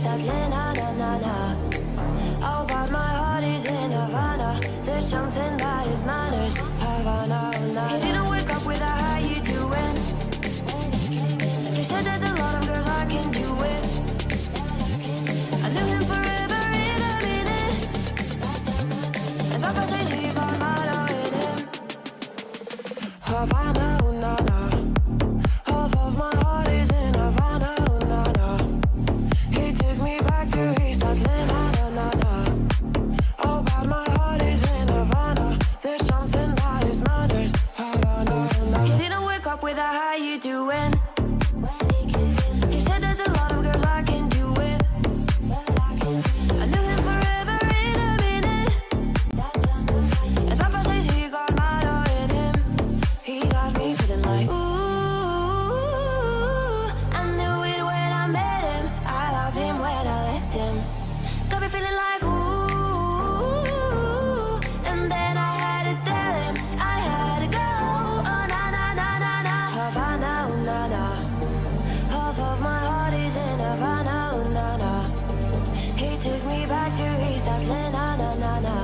East Atlanta, na na na. Oh, but my heart is in Havana. There's something that is manners. Havana, na. You didn't wake up with a how you doing. You said there's a lot of girls I can do it. I knew him forever in a minute. And Papa says he got my love in him. Havana, na na. Half of my heart is in Havana, na na. He took me back to East Atlanta, na na na. Oh, but my heart is in Havana. There's something that is matters. Havana, na. He didn't wake up with a how you doing. He said there's a lot of girls I can do it. I knew him forever in a minute. And Papa says he got my love in him. He got me feeling like ooh. I knew it when I met him. I loved him when I left him. Got me feeling like ooh. And then I had to tell him I had to go. Oh na na na na na. Havana, ooh, na na. Half of my heart is in Havana, ooh, na na. He took me back to East Atlanta, na na na.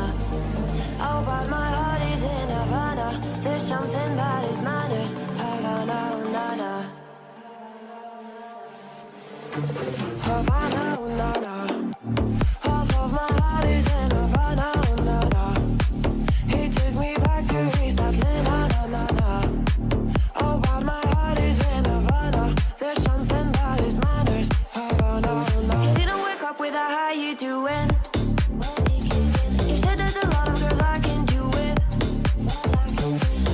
Oh, but my heart is in Havana. There's something that is manners. Havana, ooh, na na. Havana, ooh, na na. Half of my heart is in Havana, ooh, na na. He took me back to East Atlanta, na na na. Oh, but my heart is in Havana. There's something that is manners. Havana, ooh, na. He didn't wake up with a how you doing. You said there's a lot of girls I can do it.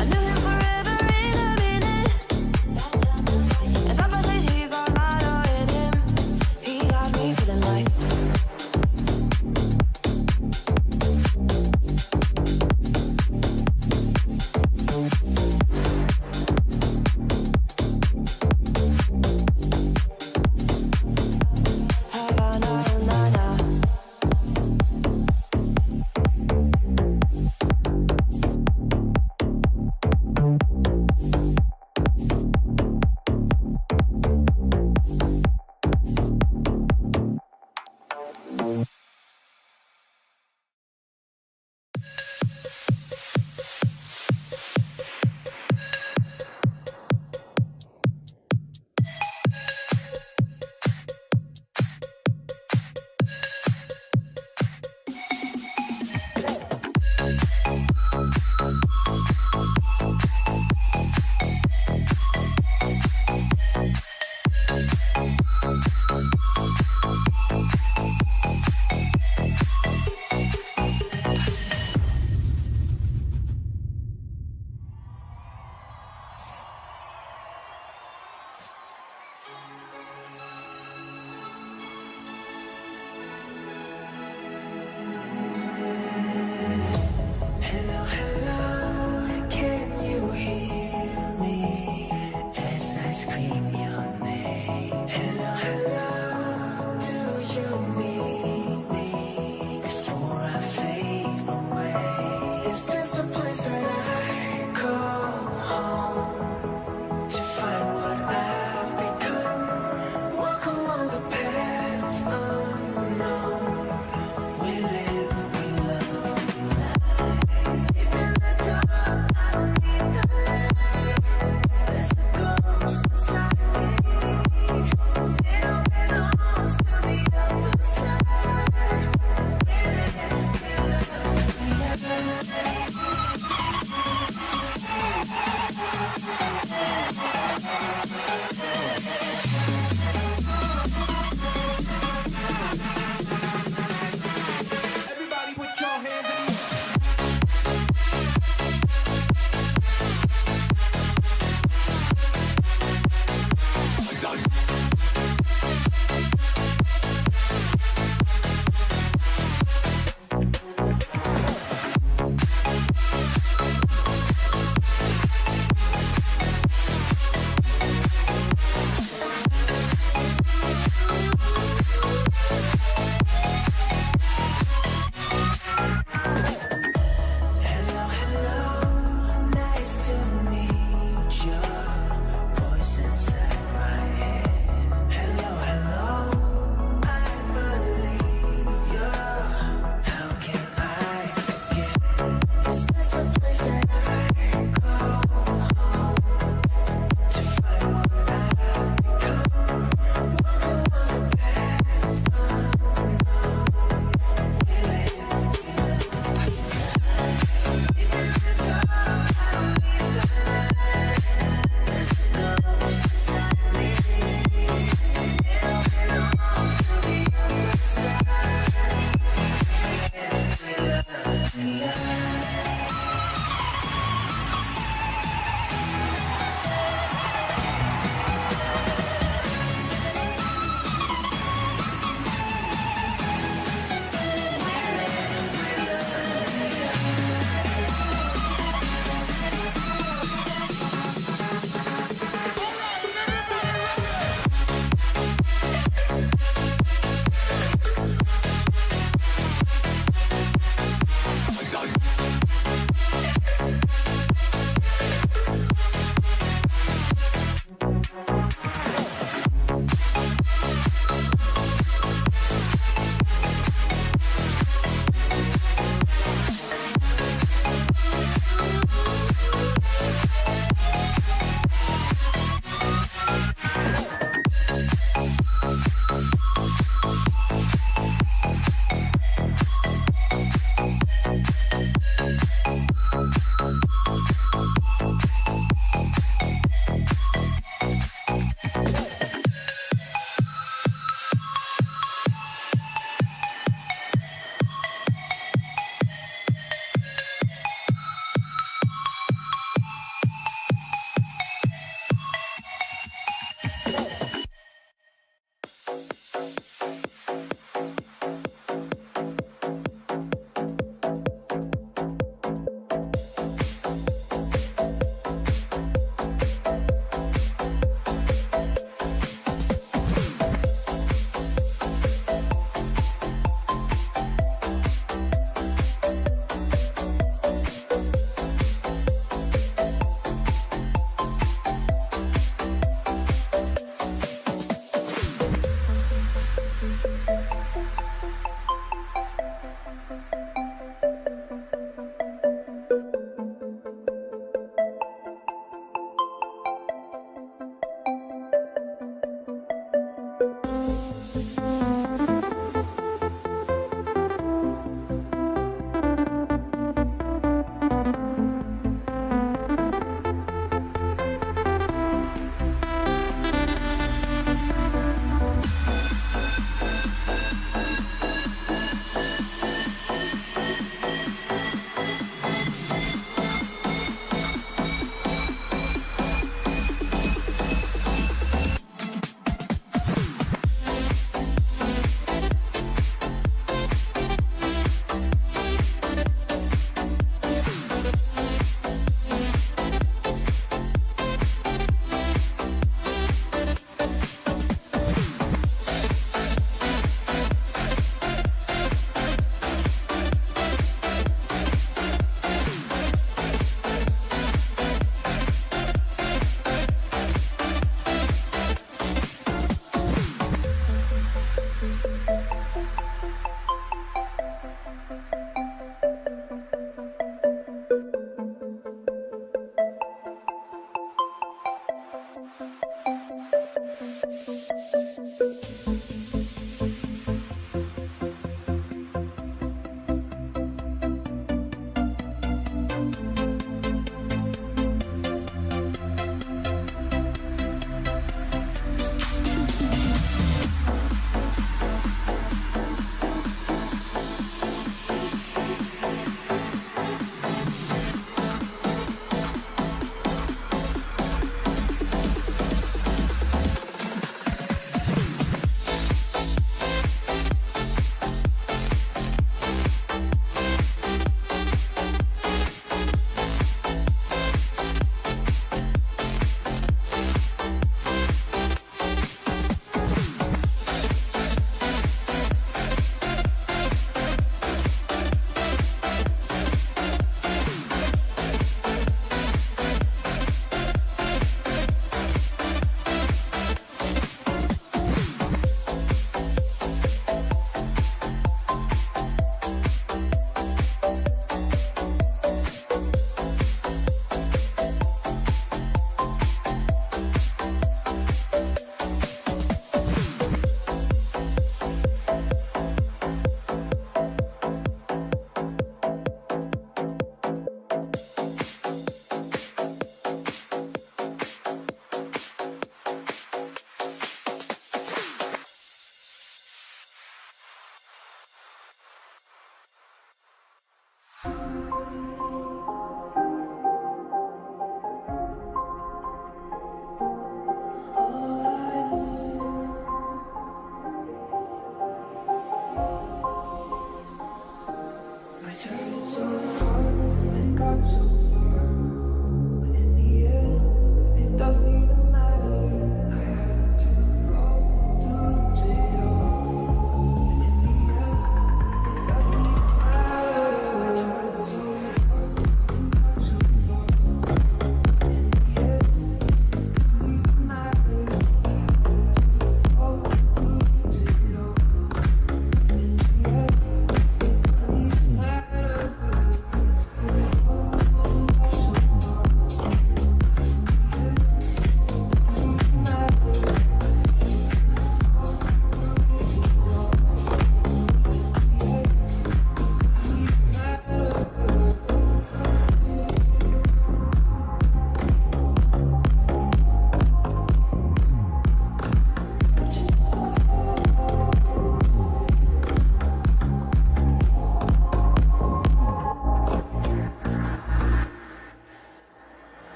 I knew him forever in a minute. And Papa says he got my love in him. He got me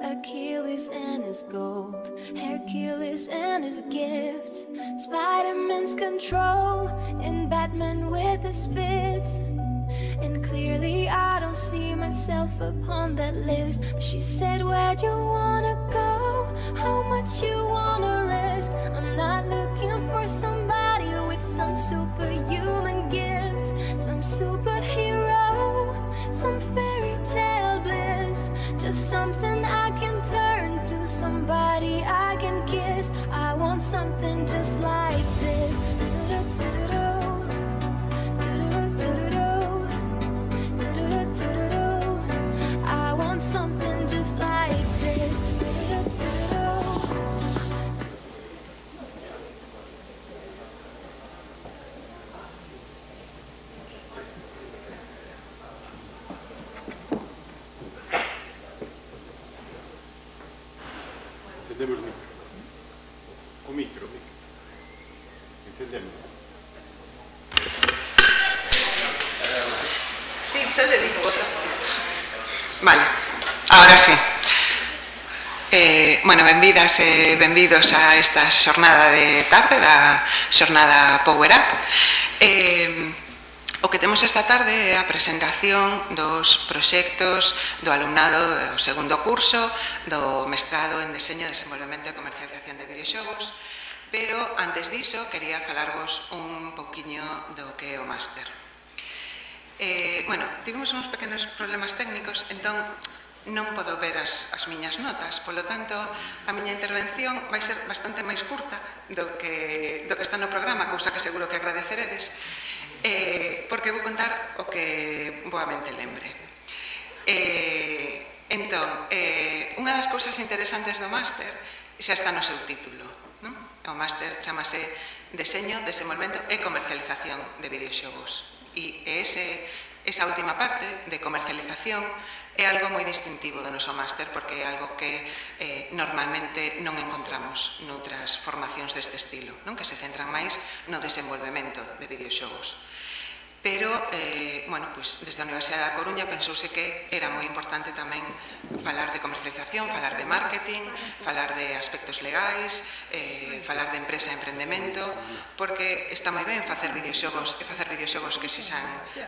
Achilles and his gold, Hercules and his gifts, Spider-Man's control, and Batman with his fists. And clearly I don't see myself upon that list. But she said, where'd you wanna go? How much you wanna risk? I'm not looking for somebody with some superhuman gifts, some superhero, some fairy tale bliss. Just something I can turn to, somebody I can kiss. I want something just like this. I want something just like this. Encendemos o micro. Encendemos. Sí, se le dijo otra. Vale, ahora sí. Bueno, benvidas e benvidos a esta xornada de tarde, da xornada Power Up. O que temos esta tarde é a presentación dos proxectos do alumnado do segundo curso do mestrado en Deseño, Desenvolvemento e Comercialización de Videoxogos, pero antes diso quería falarvos un pouquiño do que é o máster. Bueno, tivemos uns pequenos problemas técnicos, entón non podo ver as miñas notas, polo tanto, a miña intervención vai ser bastante máis curta do que está no programa, cousa que seguro que agradeceredes, porque vou contar o que boamente lembre. Entón, unha das cousas interesantes do máster xa está no seu título, non? O máster chamase Deseño, Desenvolvemento e Comercialización de Videoxogos. E esa última parte de comercialización é algo moi distintivo do noso máster, porque é algo que normalmente non encontramos noutras formacións deste estilo, non? Que se centran máis no desenvolvemento de videoxogos. Pero, bueno, pues, desde a Universidade da Coruña pensouse que era moi importante tamén falar de comercialización, falar de marketing, falar de aspectos legais, falar de empresa e emprendemento, porque está moi ben facer videoxogos e facer videoxogos que sexan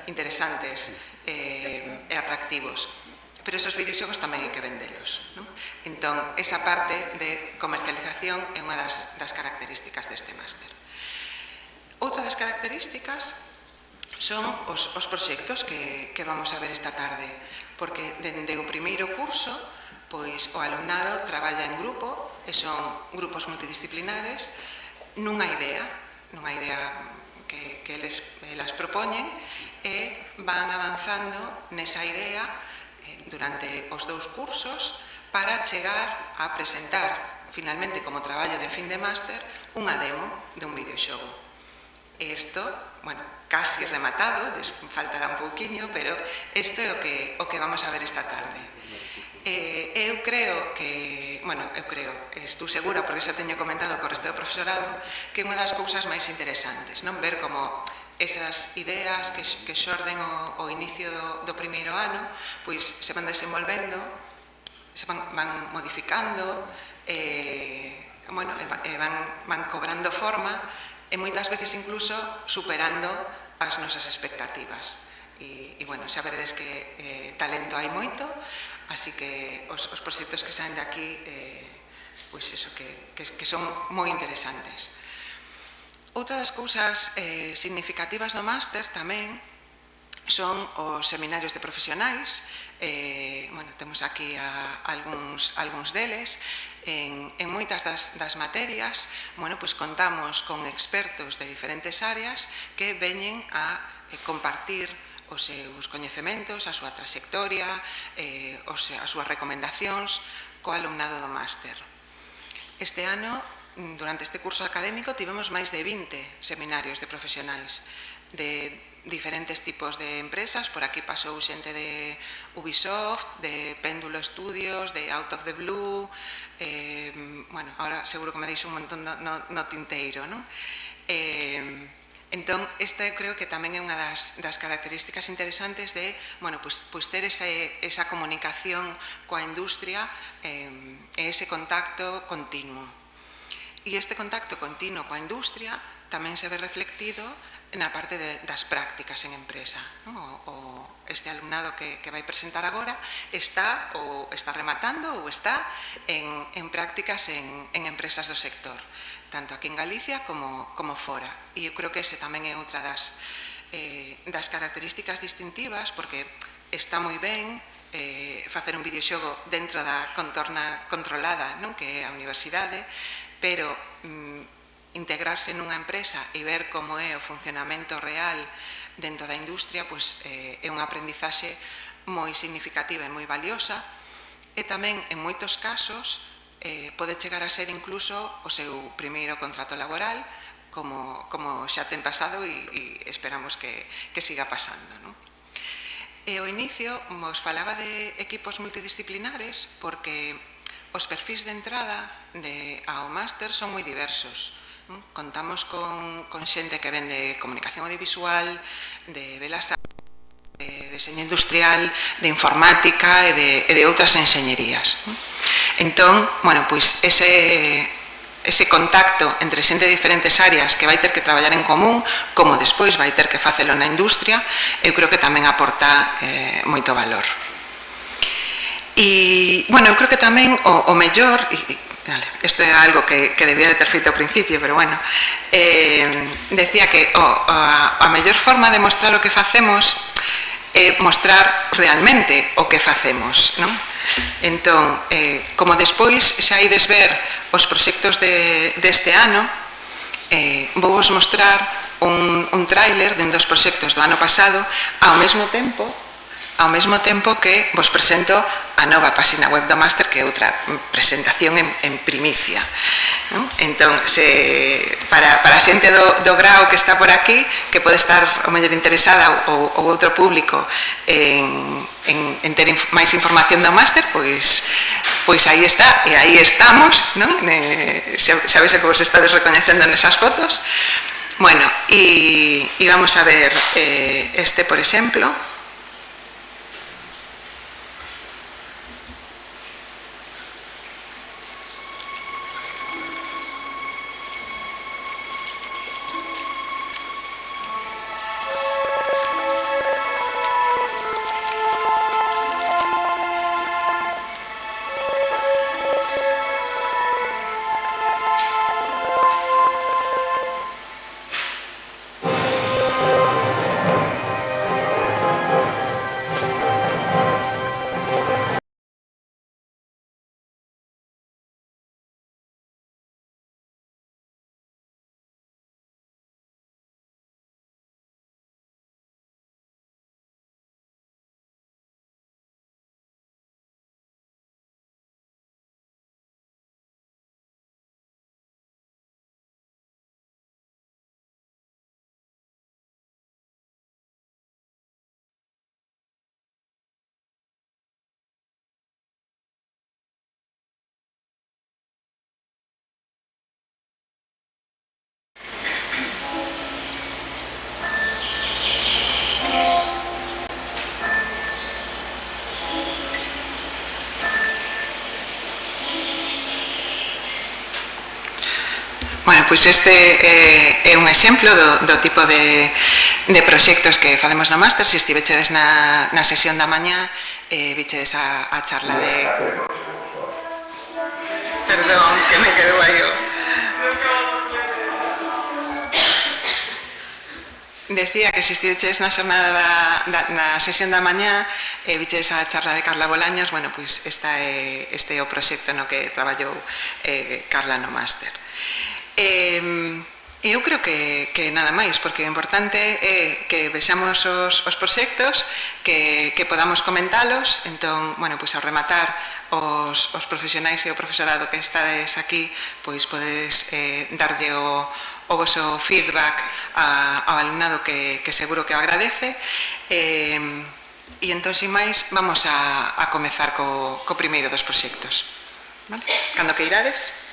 interesantes e atractivos. Pero esos videoxogos tamén hai que vendelos, non? Entón, esa parte de comercialización é unha das características deste máster. Outra das características son os proxectos que vamos a ver esta tarde, porque dende o primeiro curso, pois o alumnado traballa en grupo, e son grupos multidisciplinares, nunha idea que elas propoñen, e van avanzando nesa idea durante os dous cursos para chegar a presentar finalmente como traballo de fin de máster unha demo dun videoxogo. Isto, bueno, casi rematado, faltará un pouquiño, pero isto é o que vamos a ver esta tarde. Eu creo que, bueno, estou segura, porque xa teño comentado co resto do profesorado, que é unha das cousas máis interesantes, non? Ver como esas ideas que xorden ao inicio do primeiro ano, pois se van desenvolvendo, se van modificando, bueno, van cobrando forma, e moitas veces incluso superando as nosas expectativas. E bueno, xa veredes que talento hai moito, así que os proxectos que saen de aquí, pois eso, que son moi interesantes. Outra das cousas significativas do máster tamén son os seminarios de profesionais. Bueno, temos aquí algúns deles. En moitas das materias, bueno, pues contamos con expertos de diferentes áreas que veñen a compartir os seus coñecementos, a súa trayectoria, as súas recomendacións co alumnado do máster. Este ano, durante este curso académico, tivemos máis de 20 seminarios de profesionais de diferentes tipos de empresas. Por aquí pasou xente de Ubisoft, de Péndulo Studios, de Out of the Blue, bueno, ahora seguro que me deixo un montón no tinteiro, non? Entón, esta eu creo que tamén é unha das características interesantes de, bueno, pois ter esa comunicación coa industria e ese contacto continuo. E este contacto continuo coa industria tamén se ve reflectido na parte das prácticas en empresa. Este alumnado que vai presentar agora está rematando ou está en prácticas en empresas do sector, tanto aquí en Galicia como fora. E eu creo que ese tamén é outra das características distintivas, porque está moi ben facer un videoxogo dentro da contorna controlada, non, que é a universidade, pero integrarse nunha empresa e ver como é o funcionamento real dentro da industria, pois é unha aprendizaxe moi significativa e moi valiosa, e tamén, en moitos casos, pode chegar a ser incluso o seu primeiro contrato laboral, como xa ten pasado e esperamos que siga pasando, non? E ao inicio vos falaba de equipos multidisciplinares porque os perfis de entrada ao máster son moi diversos. Contamos con xente que ven de comunicación audiovisual, de belas artes, de deseño industrial, de informática e de outras enxeñerías. Entón, bueno, pois ese contacto entre xente de diferentes áreas que vai ter que traballar en común, como despois vai ter que facelo na industria, eu creo que tamén aporta moito valor. E, bueno, eu creo que tamén o mellor, isto é algo que debía de ter feito ao principio, pero bueno, decía que a mellor forma de mostrar o que facemos é mostrar realmente o que facemos, non? Entón, como despois xa ides ver os proxectos deste ano, vou vos mostrar un tráiler de un dos proxectos do ano pasado ao mesmo tempo que vos presento a nova páxina web do máster, que é outra presentación en primicia. Entón, para a xente do grao que está por aquí, que pode estar o mellor interesada ou outro público en ter máis información do máster, pois aí está, e aí estamos, non? Xa veis que vos estades recoñecendo nesas fotos. Bueno, e vamos a ver este, por exemplo. Bueno, pois este é un exemplo do tipo de proxectos que facemos no máster. Se estivechedes na sesión da mañá, vichedes a charla de... Perdón, que me quedou aí o... Decía que se estivechedes na xornada na sesión da mañá, vichedes a charla de Carla Bolaños. Bueno, pois este é o proxecto no que traballou Carla no máster. Eu creo que nada máis, porque o importante é que vexamos os proxectos, que podamos comentalos. Entón, bueno, pois ao rematar, os profesionais e o profesorado que estades aquí, pois podedes darlle o voso feedback ao alumnado, que seguro que o agradece. E entón, sin máis, vamos a comezar co primeiro dos proxectos. Vale? Cando que irades?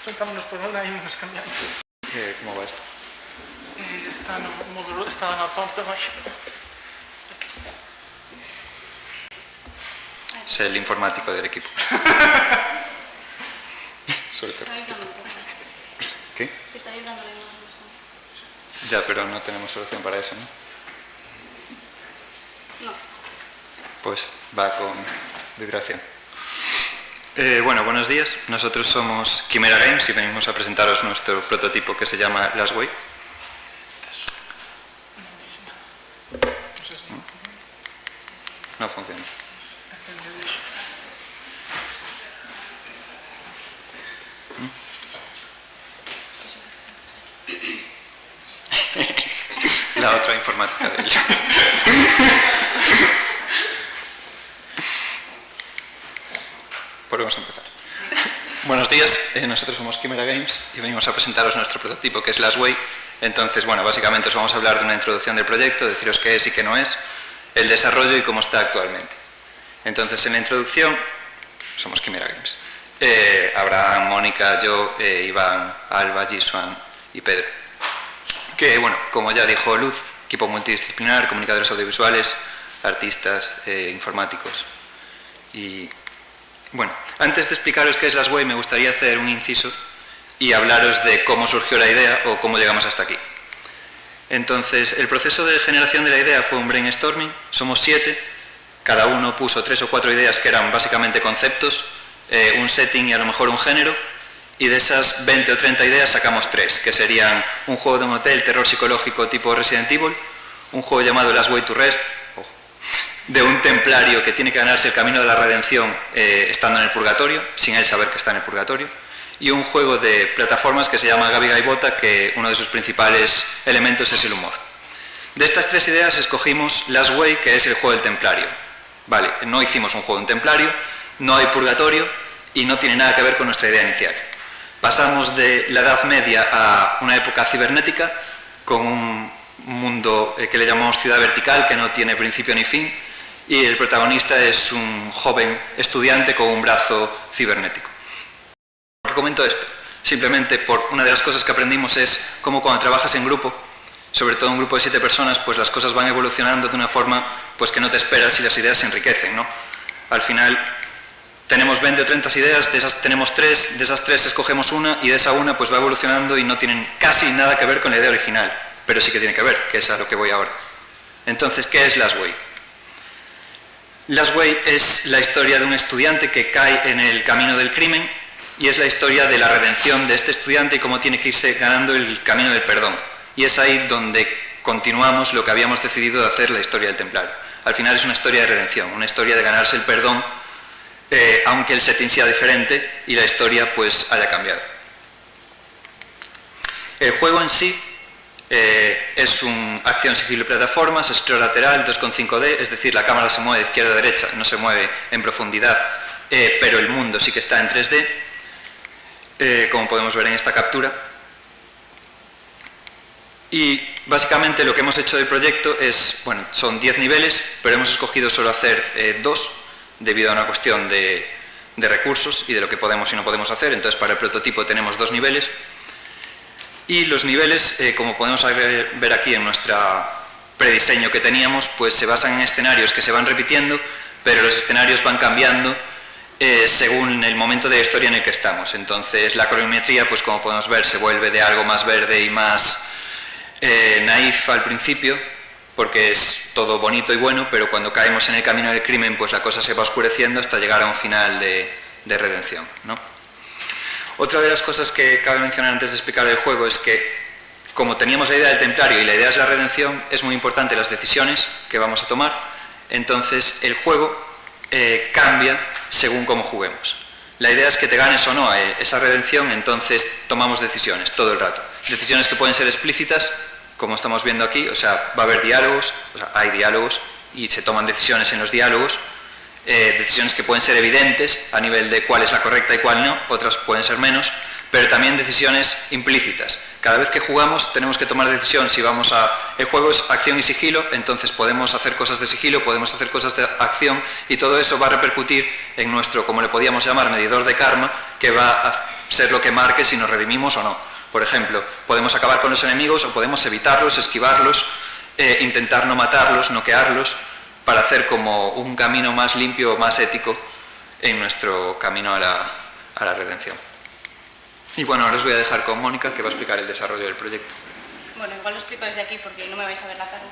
Sentámonos por una e imos cambiando. Como va isto? Está no módulo, está na parte de baixo. Es el informático del equipo. Suerte. ¿Qué? Está vibrando la imagen bastante. Ya, pero no tenemos solución para eso, ¿no? No. Pues va con vibración. Bueno, buenos días. Nosotros somos Quimera Games y venimos a presentaros nuestro prototipo que se llama Last Way. No funciona. La otra informática de él. Volvemos a empezar. Buenos días, nosotros somos Quimera Games y venimos a presentaros nuestro prototipo que es Last Way. Entonces, bueno, básicamente os vamos a hablar de una introducción del proyecto, deciros qué es y qué no es, el desarrollo y cómo está actualmente. Entonces, en la introducción, somos Quimera Games. Abraham, Mónica, yo, Iván, Alba, Jisuan y Pedro. Que, bueno, como ya dijo Luz, equipo multidisciplinar, comunicadores audiovisuales, artistas, informáticos. Y, bueno, antes de explicaros qué es Last Way, me gustaría hacer un inciso y hablaros de cómo surgió la idea o cómo llegamos hasta aquí. Entonces, el proceso de generación de la idea fue un brainstorming, somos 7, cada uno puso 3 o 4 ideas que eran básicamente conceptos, un setting y a lo mejor un género, y de esas 20 o 30 ideas sacamos 3, que serían un juego de un hotel, terror psicológico tipo Resident Evil, un juego llamado Last Way to Rest, de un templario que tiene que ganarse el camino de la redención estando en el purgatorio, sin él saber que está en el purgatorio, y un juego de plataformas que se llama Gabi Gaibota, que uno de sus principales elementos es el humor. De estas 3 ideas escogimos Last Way, que es el juego del templario. Vale, no hicimos un juego de un templario, no hay purgatorio y no tiene nada que ver con nuestra idea inicial. Pasamos de la Edad Media a una época cibernética, con un mundo que le llamamos ciudad vertical, que no tiene principio ni fin, y el protagonista es un joven estudiante con un brazo cibernético. ¿Por qué comento esto? Simplemente por una de las cosas que aprendimos es cómo cuando trabajas en grupo, sobre todo un grupo de 7 personas, pues las cosas van evolucionando de una forma pues que no te esperas y las ideas se enriquecen, ¿no? Al final tenemos 20 o 30 ideas, de esas tenemos 3, de esas 3 escogemos una y de esa una pues va evolucionando y no tienen casi nada que ver con la idea original, pero sí que tiene que ver, que es a lo que voy ahora. Entonces, ¿qué es Last Way? Last Way es la historia de un estudiante que cae en el camino del crimen y es la historia de la redención de este estudiante y cómo tiene que irse ganando el camino del perdón. Y es ahí donde continuamos lo que habíamos decidido de hacer la historia del templario. Al final es una historia de redención, una historia de ganarse el perdón, aunque el setting sea diferente y la historia pues haya cambiado. El juego en sí es un acción, sigilo y plataformas, esclerolateral, 2,5D, es decir, la cámara se mueve de izquierda a derecha, no se mueve en profundidad, pero el mundo sí que está en 3D, como podemos ver en esta captura. Y básicamente lo que hemos hecho del proyecto es, bueno, son 10 niveles, pero hemos escogido solo hacer 2, debido a una cuestión de recursos y de lo que podemos y no podemos hacer. Entonces, para el prototipo tenemos 2 niveles. Y los niveles, como podemos ver aquí en nuestro prediseño que teníamos, pues se basan en escenarios que se van repitiendo, pero los escenarios van cambiando según el momento de la historia en el que estamos. Entonces, la colorimetría, pues como podemos ver, se vuelve de algo más verde y más naif al principio, porque es todo bonito y bueno, pero cuando caemos en el camino del crimen, pues la cosa se va oscureciendo hasta llegar a un final de redención, ¿no? Otra de las cosas que cabe mencionar antes de explicar el juego es que, como teníamos la idea del templario y la idea es la redención, es muy importante las decisiones que vamos a tomar. Entonces el juego cambia según cómo juguemos. La idea es que te ganes o no esa redención, entonces tomamos decisiones todo el rato. Decisiones que pueden ser explícitas, como estamos viendo aquí, o sea, va a haber diálogos, o sea, hay diálogos y se toman decisiones en los diálogos. Decisiones que pueden ser evidentes a nivel de cuál es la correcta y cuál no, otras pueden ser menos, pero también decisiones implícitas. Cada vez que jugamos tenemos que tomar decisión si vamos a... El juego es acción y sigilo, entonces podemos hacer cosas de sigilo, podemos hacer cosas de acción y todo eso va a repercutir en nuestro, como le podíamos llamar, medidor de karma, que va a ser lo que marque si nos redimimos o no. Por ejemplo, podemos acabar con los enemigos o podemos evitarlos, esquivarlos, intentar no matarlos, noquearlos, para hacer como un camino más limpio, más ético en nuestro camino a la redención. Y bueno, ahora os voy a dejar con Mónica, que va a explicar el desarrollo del proyecto. Bueno, igual lo explico desde aquí porque no me vais a ver la cara.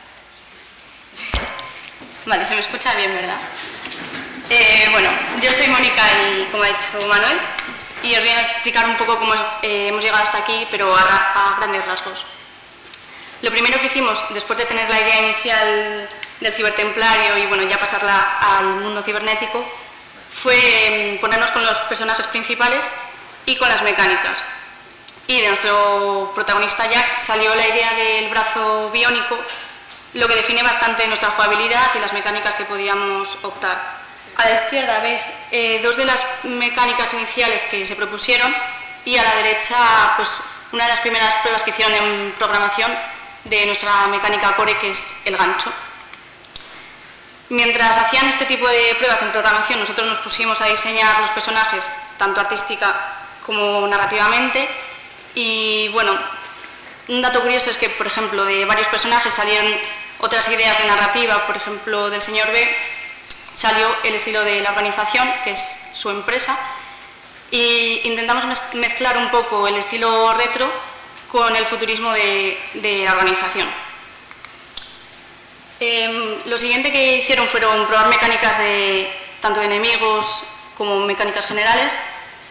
Vale, se me escucha bien, ¿verdad? Bueno, yo soy Mónica y, como ha dicho Manuel, y os voy a explicar un poco cómo hemos llegado hasta aquí, pero a grandes rasgos. Lo primero que hicimos, después de tener la idea inicial del cibertemplario y bueno, ya pasarla al mundo cibernético, fue ponernos con los personajes principales y con las mecánicas. Y de nuestro protagonista Jax salió la idea del brazo biónico, lo que define bastante nuestra jugabilidad y las mecánicas que podíamos optar. A la izquierda veis dos de las mecánicas iniciales que se propusieron y a la derecha pues, una de las primeras pruebas que hicieron en programación de nuestra mecánica core, que es el gancho. Mientras hacían este tipo de pruebas en programación, nosotros nos pusimos a diseñar los personajes, tanto artística como narrativamente, y bueno, un dato curioso es que, por ejemplo, de varios personajes salieron otras ideas de narrativa. Por ejemplo, del señor B salió el estilo de la organización, que es su empresa, y intentamos mezclar un poco el estilo retro con el futurismo de la organización. Lo siguiente que hicieron fueron probar mecánicas de tanto de enemigos como mecánicas generales,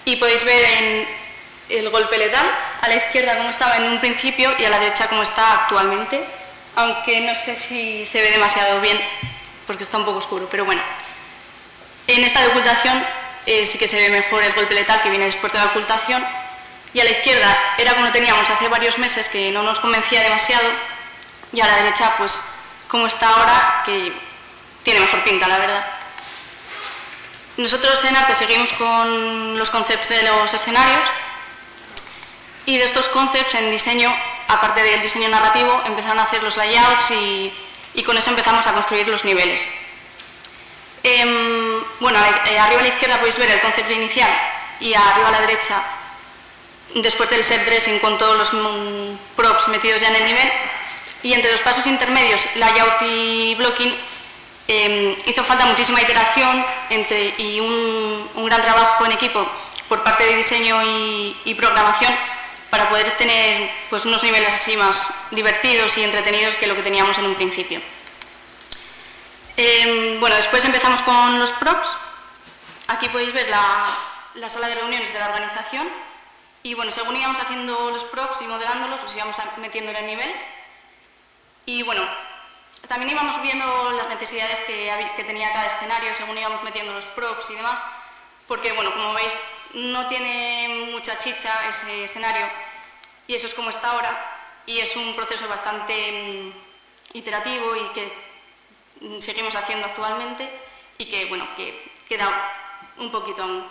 y podéis ver en el golpe letal a la izquierda cómo estaba en un principio y a la derecha cómo está actualmente, aunque no sé si se ve demasiado bien porque está un poco oscuro, pero bueno. En esta de ocultación sí que se ve mejor el golpe letal, que viene después de la ocultación, y a la izquierda era como lo teníamos hace varios meses, que no nos convencía demasiado, y a la derecha pues como está ahora, que tiene mejor pinta, la verdad. Nosotros en arte seguimos con los conceptos de los escenarios, y de estos conceptos en diseño, aparte del diseño narrativo, empezaron a hacer los layouts y con eso empezamos a construir los niveles. Bueno, arriba a la izquierda podéis ver el concepto inicial y arriba a la derecha, después del set dressing con todos los props metidos ya en el nivel. Y entre los pasos intermedios, layout y blocking, hizo falta muchísima iteración y un gran trabajo en equipo por parte de diseño y programación para poder tener pues, unos niveles así más divertidos y entretenidos que lo que teníamos en un principio. Bueno, después empezamos con los props. Aquí podéis ver la sala de reuniones de la organización, y bueno, según íbamos haciendo los props y modelándolos, los íbamos metiendo en el nivel. Y bueno, también íbamos viendo las necesidades que tenía cada escenario según íbamos metiendo los props y demás, porque bueno, como veis, no tiene mucha chicha ese escenario, y eso es como está ahora, y es un proceso bastante iterativo y que seguimos haciendo actualmente, y que bueno, que queda un poquito aún.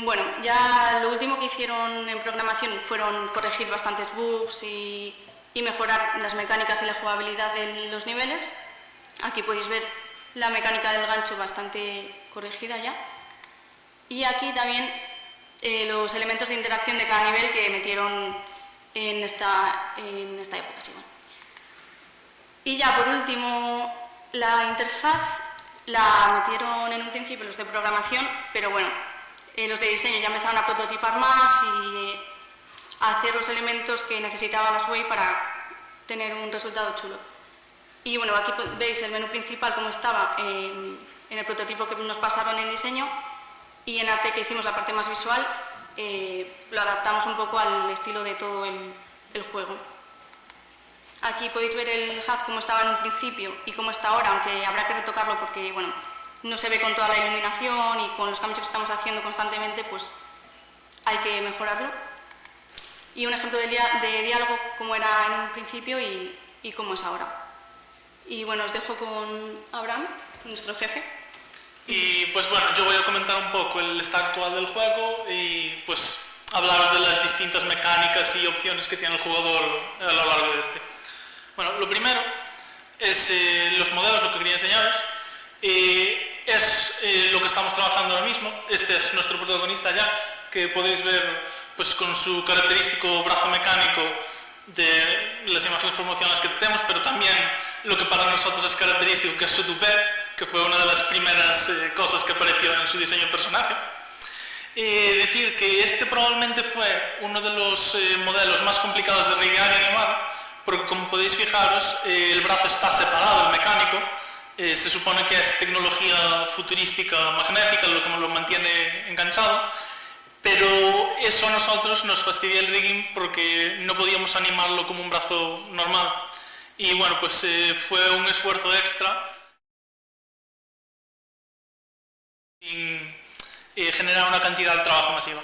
Bueno, ya lo último que hicieron en programación fueron corregir bastantes bugs y mejorar las mecánicas y la jugabilidad de los niveles. Aquí podéis ver la mecánica del gancho bastante corregida ya. Y aquí también los elementos de interacción de cada nivel que metieron en esta época. Sí, bueno. Y ya por último, la interfaz la metieron en un principio los de programación, pero bueno, los de diseño ya empezaron a prototipar más y a hacer los elementos que necesitaba la SWAY para tener un resultado chulo. Y bueno, aquí veis el menú principal como estaba en el prototipo que nos pasaron en diseño, y en arte, que hicimos la parte más visual, lo adaptamos un poco al estilo de todo el juego. Aquí podéis ver el HUD como estaba en un principio y cómo está ahora, aunque habrá que retocarlo porque bueno, no se ve con toda la iluminación, y con los cambios que estamos haciendo constantemente pues hay que mejorarlo. Y un ejemplo de diálogo como era en un principio y cómo es ahora. Y bueno, os dejo con Abraham, nuestro jefe. Y pues bueno, yo voy a comentar un poco el estado actual del juego y pues hablaros de las distintas mecánicas y opciones que tiene el jugador a lo largo de este. Bueno, lo primero es los modelos, lo que quería enseñaros. es lo que estamos trabajando ahora mismo. Este es nuestro protagonista Jax, que podéis ver pues, con su característico brazo mecánico de las imágenes promocionales que tenemos, pero también lo que para nosotros es característico, que es su tupé, que fue una de las primeras cosas que apareció en su diseño de personaje. Decir que este probablemente fue uno de los modelos más complicados de rigging y animar, porque como podéis fijaros, el brazo está separado, el mecánico. Se supone que es tecnología futurística magnética lo que lo mantiene enganchado, pero eso a nosotros nos fastidia el rigging porque no podíamos animarlo como un brazo normal. Y bueno, pues fue un esfuerzo extra sin generar una cantidad de trabajo masiva.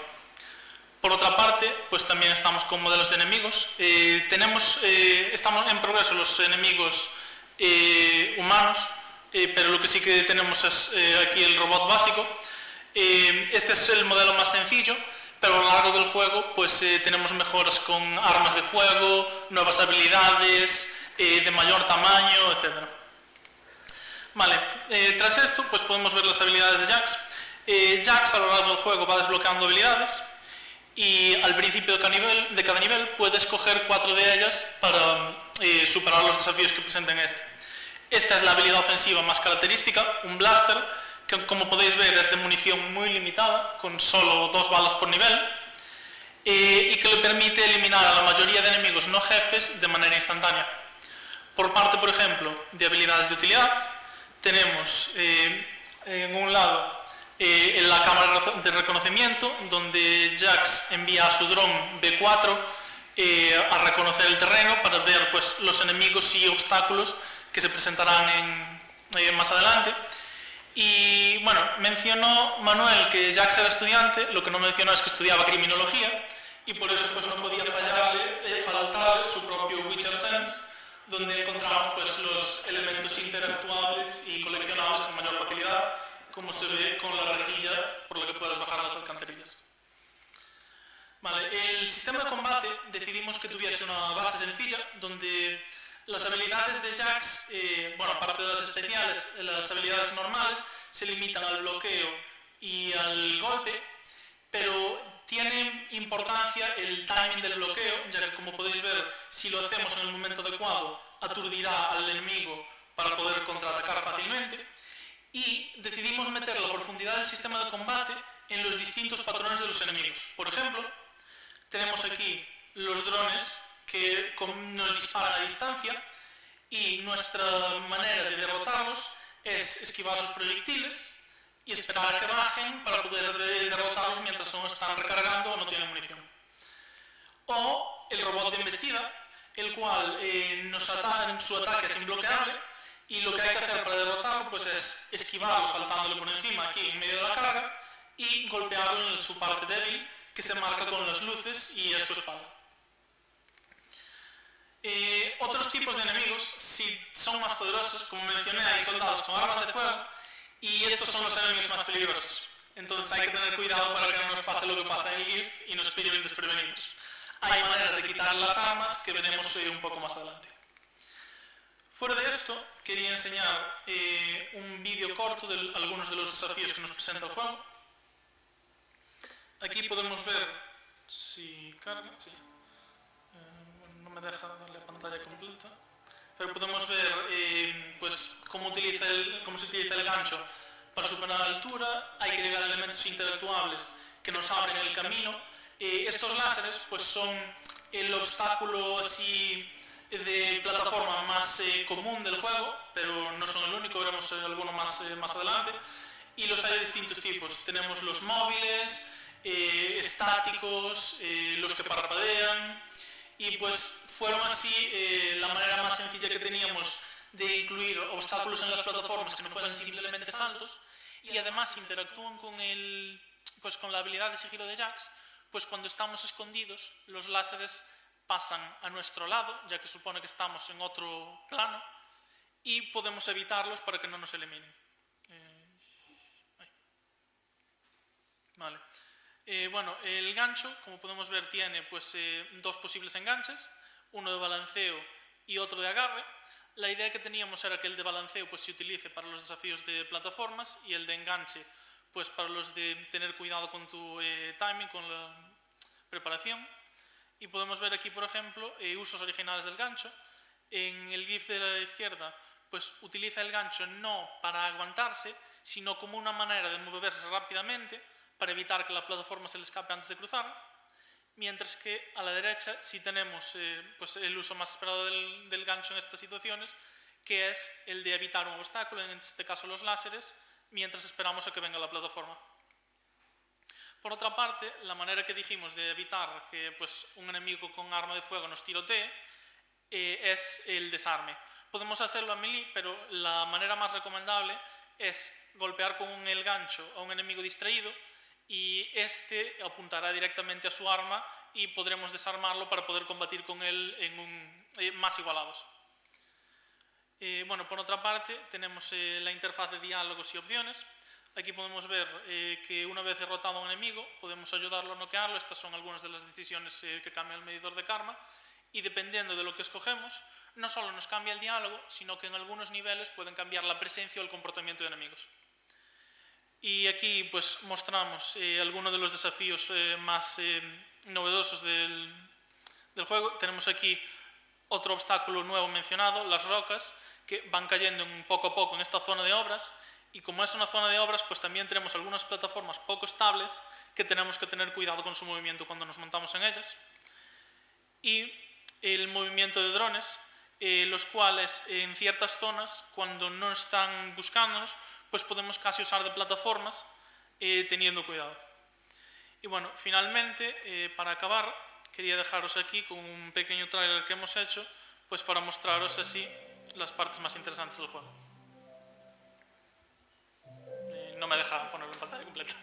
Por otra parte, pues también estamos con modelos de enemigos. Estamos en progreso los enemigos humanos, pero lo que sí que tenemos es aquí el robot básico. Este es el modelo más sencillo, pero a lo largo del juego pues tenemos mejoras con armas de fuego, nuevas habilidades, de mayor tamaño, etc. Vale, tras esto pues podemos ver las habilidades de Jax. Jax a lo largo del juego va desbloqueando habilidades y al principio de cada nivel puede escoger 4 de ellas para superar los desafíos que presenten este. Esta es la habilidad ofensiva más característica, un blaster, que como podéis ver es de munición muy limitada, con solo 2 balas por nivel, y que le permite eliminar a la mayoría de enemigos no jefes de manera instantánea. Por parte, por ejemplo, de habilidades de utilidad, tenemos en un lado la cámara de reconocimiento, donde Jax envía a su dron B4 a reconocer el terreno para ver pues, los enemigos y obstáculos que se presentarán más adelante. Y bueno, mencionó Manuel que Jax era estudiante, lo que no mencionó es que estudiaba criminología y por eso pues, no podía faltarle su propio Witcher Sense, donde encontramos pues, los elementos interactuables y coleccionables con mayor facilidad, como se ve con la rejilla por la que puedes bajar las alcantarillas. Vale, el sistema de combate decidimos que tuviese una base sencilla, donde las habilidades de Jax, bueno, aparte de las especiales, las habilidades normales se limitan al bloqueo y al golpe, pero tiene importancia el timing del bloqueo, ya que como podéis ver, si lo hacemos en el momento adecuado, aturdirá al enemigo para poder contraatacar fácilmente. Y decidimos meter la profundidad del sistema de combate en los distintos patrones de los enemigos. Por ejemplo, tenemos aquí los drones que nos disparan a distancia y nuestra manera de derrotarlos es esquivar sus proyectiles y esperar a que bajen para poder derrotarlos mientras aún están recargando o no tienen munición. O el robot de embestida, el cual su ataque es imbloqueable y lo que hay que hacer para derrotarlo pues, es esquivarlo saltándole por encima aquí en medio de la carga y golpearlo en su parte débil que se marca con las luces y es su espalda. Otros tipos de enemigos, si son más poderosos, como mencioné, hay soldados con armas de fuego y estos son los enemigos más peligrosos. Entonces hay que tener cuidado para que no nos pase lo que pasa en el GIF y nos pillen desprevenidos. Hay maneras de quitar las armas que veremos un poco más adelante. Fuera de esto, quería enseñar un vídeo corto de algunos de los desafíos que nos presenta el juego. Aquí podemos ver, si carga, sí. No me deja darle a pantalla completa, pero podemos ver pues, cómo se utiliza el gancho para superar la altura. Hay que llegar a elementos interactuables que nos abren el camino. Estos láseres pues, son el obstáculo así de plataforma más común del juego, pero no son el único, veremos alguno más adelante. Y los hay de distintos tipos. Tenemos los móviles, estáticos, los que parpadean. Y pues fueron así la manera más sencilla que teníamos de incluir obstáculos en las plataformas que no fueran simplemente saltos y además interactúan con la habilidad de sigilo de Jax, pues cuando estamos escondidos los láseres pasan a nuestro lado, ya que supone que estamos en otro plano, y podemos evitarlos para que no nos eliminen. Vale. Bueno, el gancho, como podemos ver, tiene pues, 2 posibles enganches, uno de balanceo y otro de agarre. La idea que teníamos era que el de balanceo pues, se utilice para los desafíos de plataformas y el de enganche pues, para los de tener cuidado con tu timing, con la preparación. Y podemos ver aquí, por ejemplo, usos originales del gancho. En el GIF de la izquierda, pues utiliza el gancho no para aguantarse, sino como una manera de moverse rápidamente para evitar que la plataforma se le escape antes de cruzar. Mientras que a la derecha sí tenemos pues el uso más esperado del gancho en estas situaciones, que es el de evitar un obstáculo, en este caso los láseres, mientras esperamos a que venga la plataforma. Por otra parte, la manera que dijimos de evitar que pues, un enemigo con arma de fuego nos tirotee es el desarme. Podemos hacerlo a melee, pero la manera más recomendable es golpear con el gancho a un enemigo distraído y este apuntará directamente a su arma y podremos desarmarlo para poder combatir con él más igualados. Bueno, por otra parte, tenemos la interfaz de diálogos y opciones. Aquí podemos ver que una vez derrotado a un enemigo, podemos ayudarlo a noquearlo. Estas son algunas de las decisiones que cambian el medidor de karma. Y dependiendo de lo que escogemos, no solo nos cambia el diálogo, sino que en algunos niveles pueden cambiar la presencia o el comportamiento de enemigos. Y aquí pues mostramos algunos de los desafíos más novedosos del juego. Tenemos aquí otro obstáculo nuevo mencionado, las rocas, que van cayendo poco a poco en esta zona de obras. Y como es una zona de obras, pues también tenemos algunas plataformas poco estables que tenemos que tener cuidado con su movimiento cuando nos montamos en ellas. Y el movimiento de drones, los cuales en ciertas zonas, cuando no están buscándonos, pues podemos casi usar de plataformas teniendo cuidado. Y bueno, finalmente, para acabar, quería dejaros aquí con un pequeño tráiler que hemos hecho, pues para mostraros así las partes más interesantes del juego. No me deja ponerlo en pantalla completa.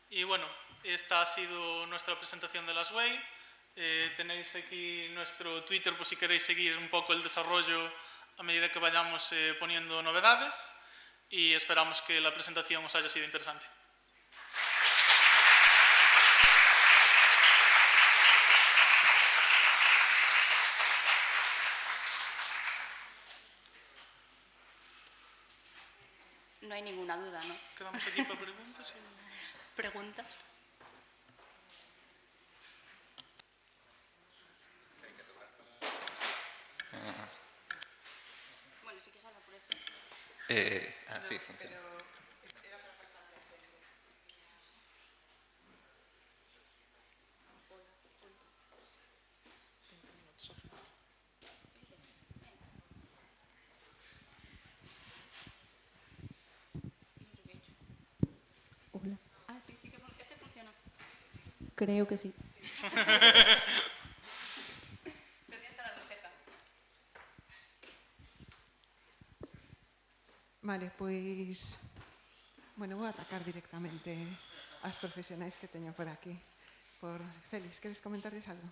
Y bueno, esta ha sido nuestra presentación de Last Way. Tenéis aquí nuestro Twitter por si queréis seguir un poco el desarrollo a medida que vayamos poniendo novedades y esperamos que la presentación os haya sido interesante. No hay ninguna duda, ¿no? Quedamos aquí para preguntas. ¿Preguntas? Bueno, sí que salga por esto. Sí, funciona. Era para pasarle a Sergio. Hola. Ah, sí, sí que este funciona. Creo que sí. Pero tienes que hablar de cerca. Vale, pois... Bueno, vou atacar directamente as profesionais que teño por aquí. Por Félix, queres comentarles algo?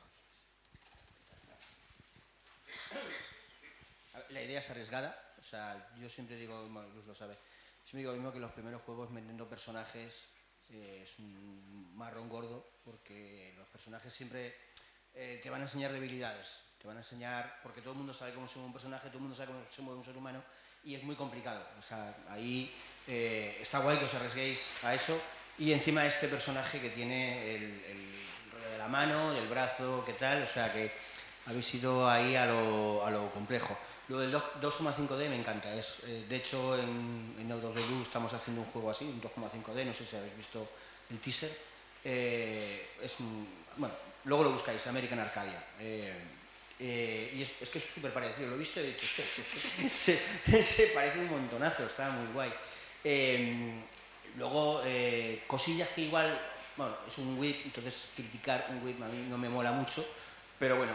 La idea es arriesgada, o sea, yo siempre digo, bueno, Luz lo sabe, siempre digo lo mismo que los primeros juegos metiendo personajes es un marrón gordo porque los personajes siempre te van a enseñar debilidades, te van a enseñar, porque todo el mundo sabe cómo se mueve un personaje, todo el mundo sabe cómo se mueve un ser humano y es muy complicado. O sea, ahí está guay que os arriesguéis a eso y encima este personaje que tiene el rollo de la mano, del brazo, qué tal, o sea que habéis ido ahí a lo complejo. Lo del 2,5D me encanta. De hecho, en Outdoor Review estamos haciendo un juego así, un 2,5D, no sé si habéis visto el teaser. Bueno, luego lo buscáis, American Arcadia. Y es que es súper parecido, lo he visto y he dicho, se parece un montonazo, está muy guay. Luego, cosillas que igual, bueno, es un whip, entonces criticar un whip a mí no me mola mucho. Pero bueno,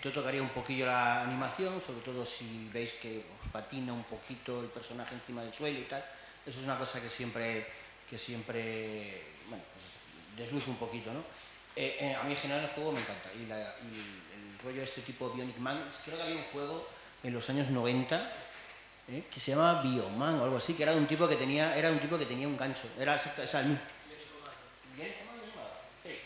yo tocaría un poquillo la animación, sobre todo si veis que os patina un poquito el personaje encima del suelo y tal. Eso es una cosa que siempre bueno, pues desluce un poquito, ¿no? A mí en general el juego me encanta. Y el rollo de este tipo Bionic Man, creo que había un juego en los años 90 que se llama Bioman o algo así, que era un tipo que tenía un gancho. Era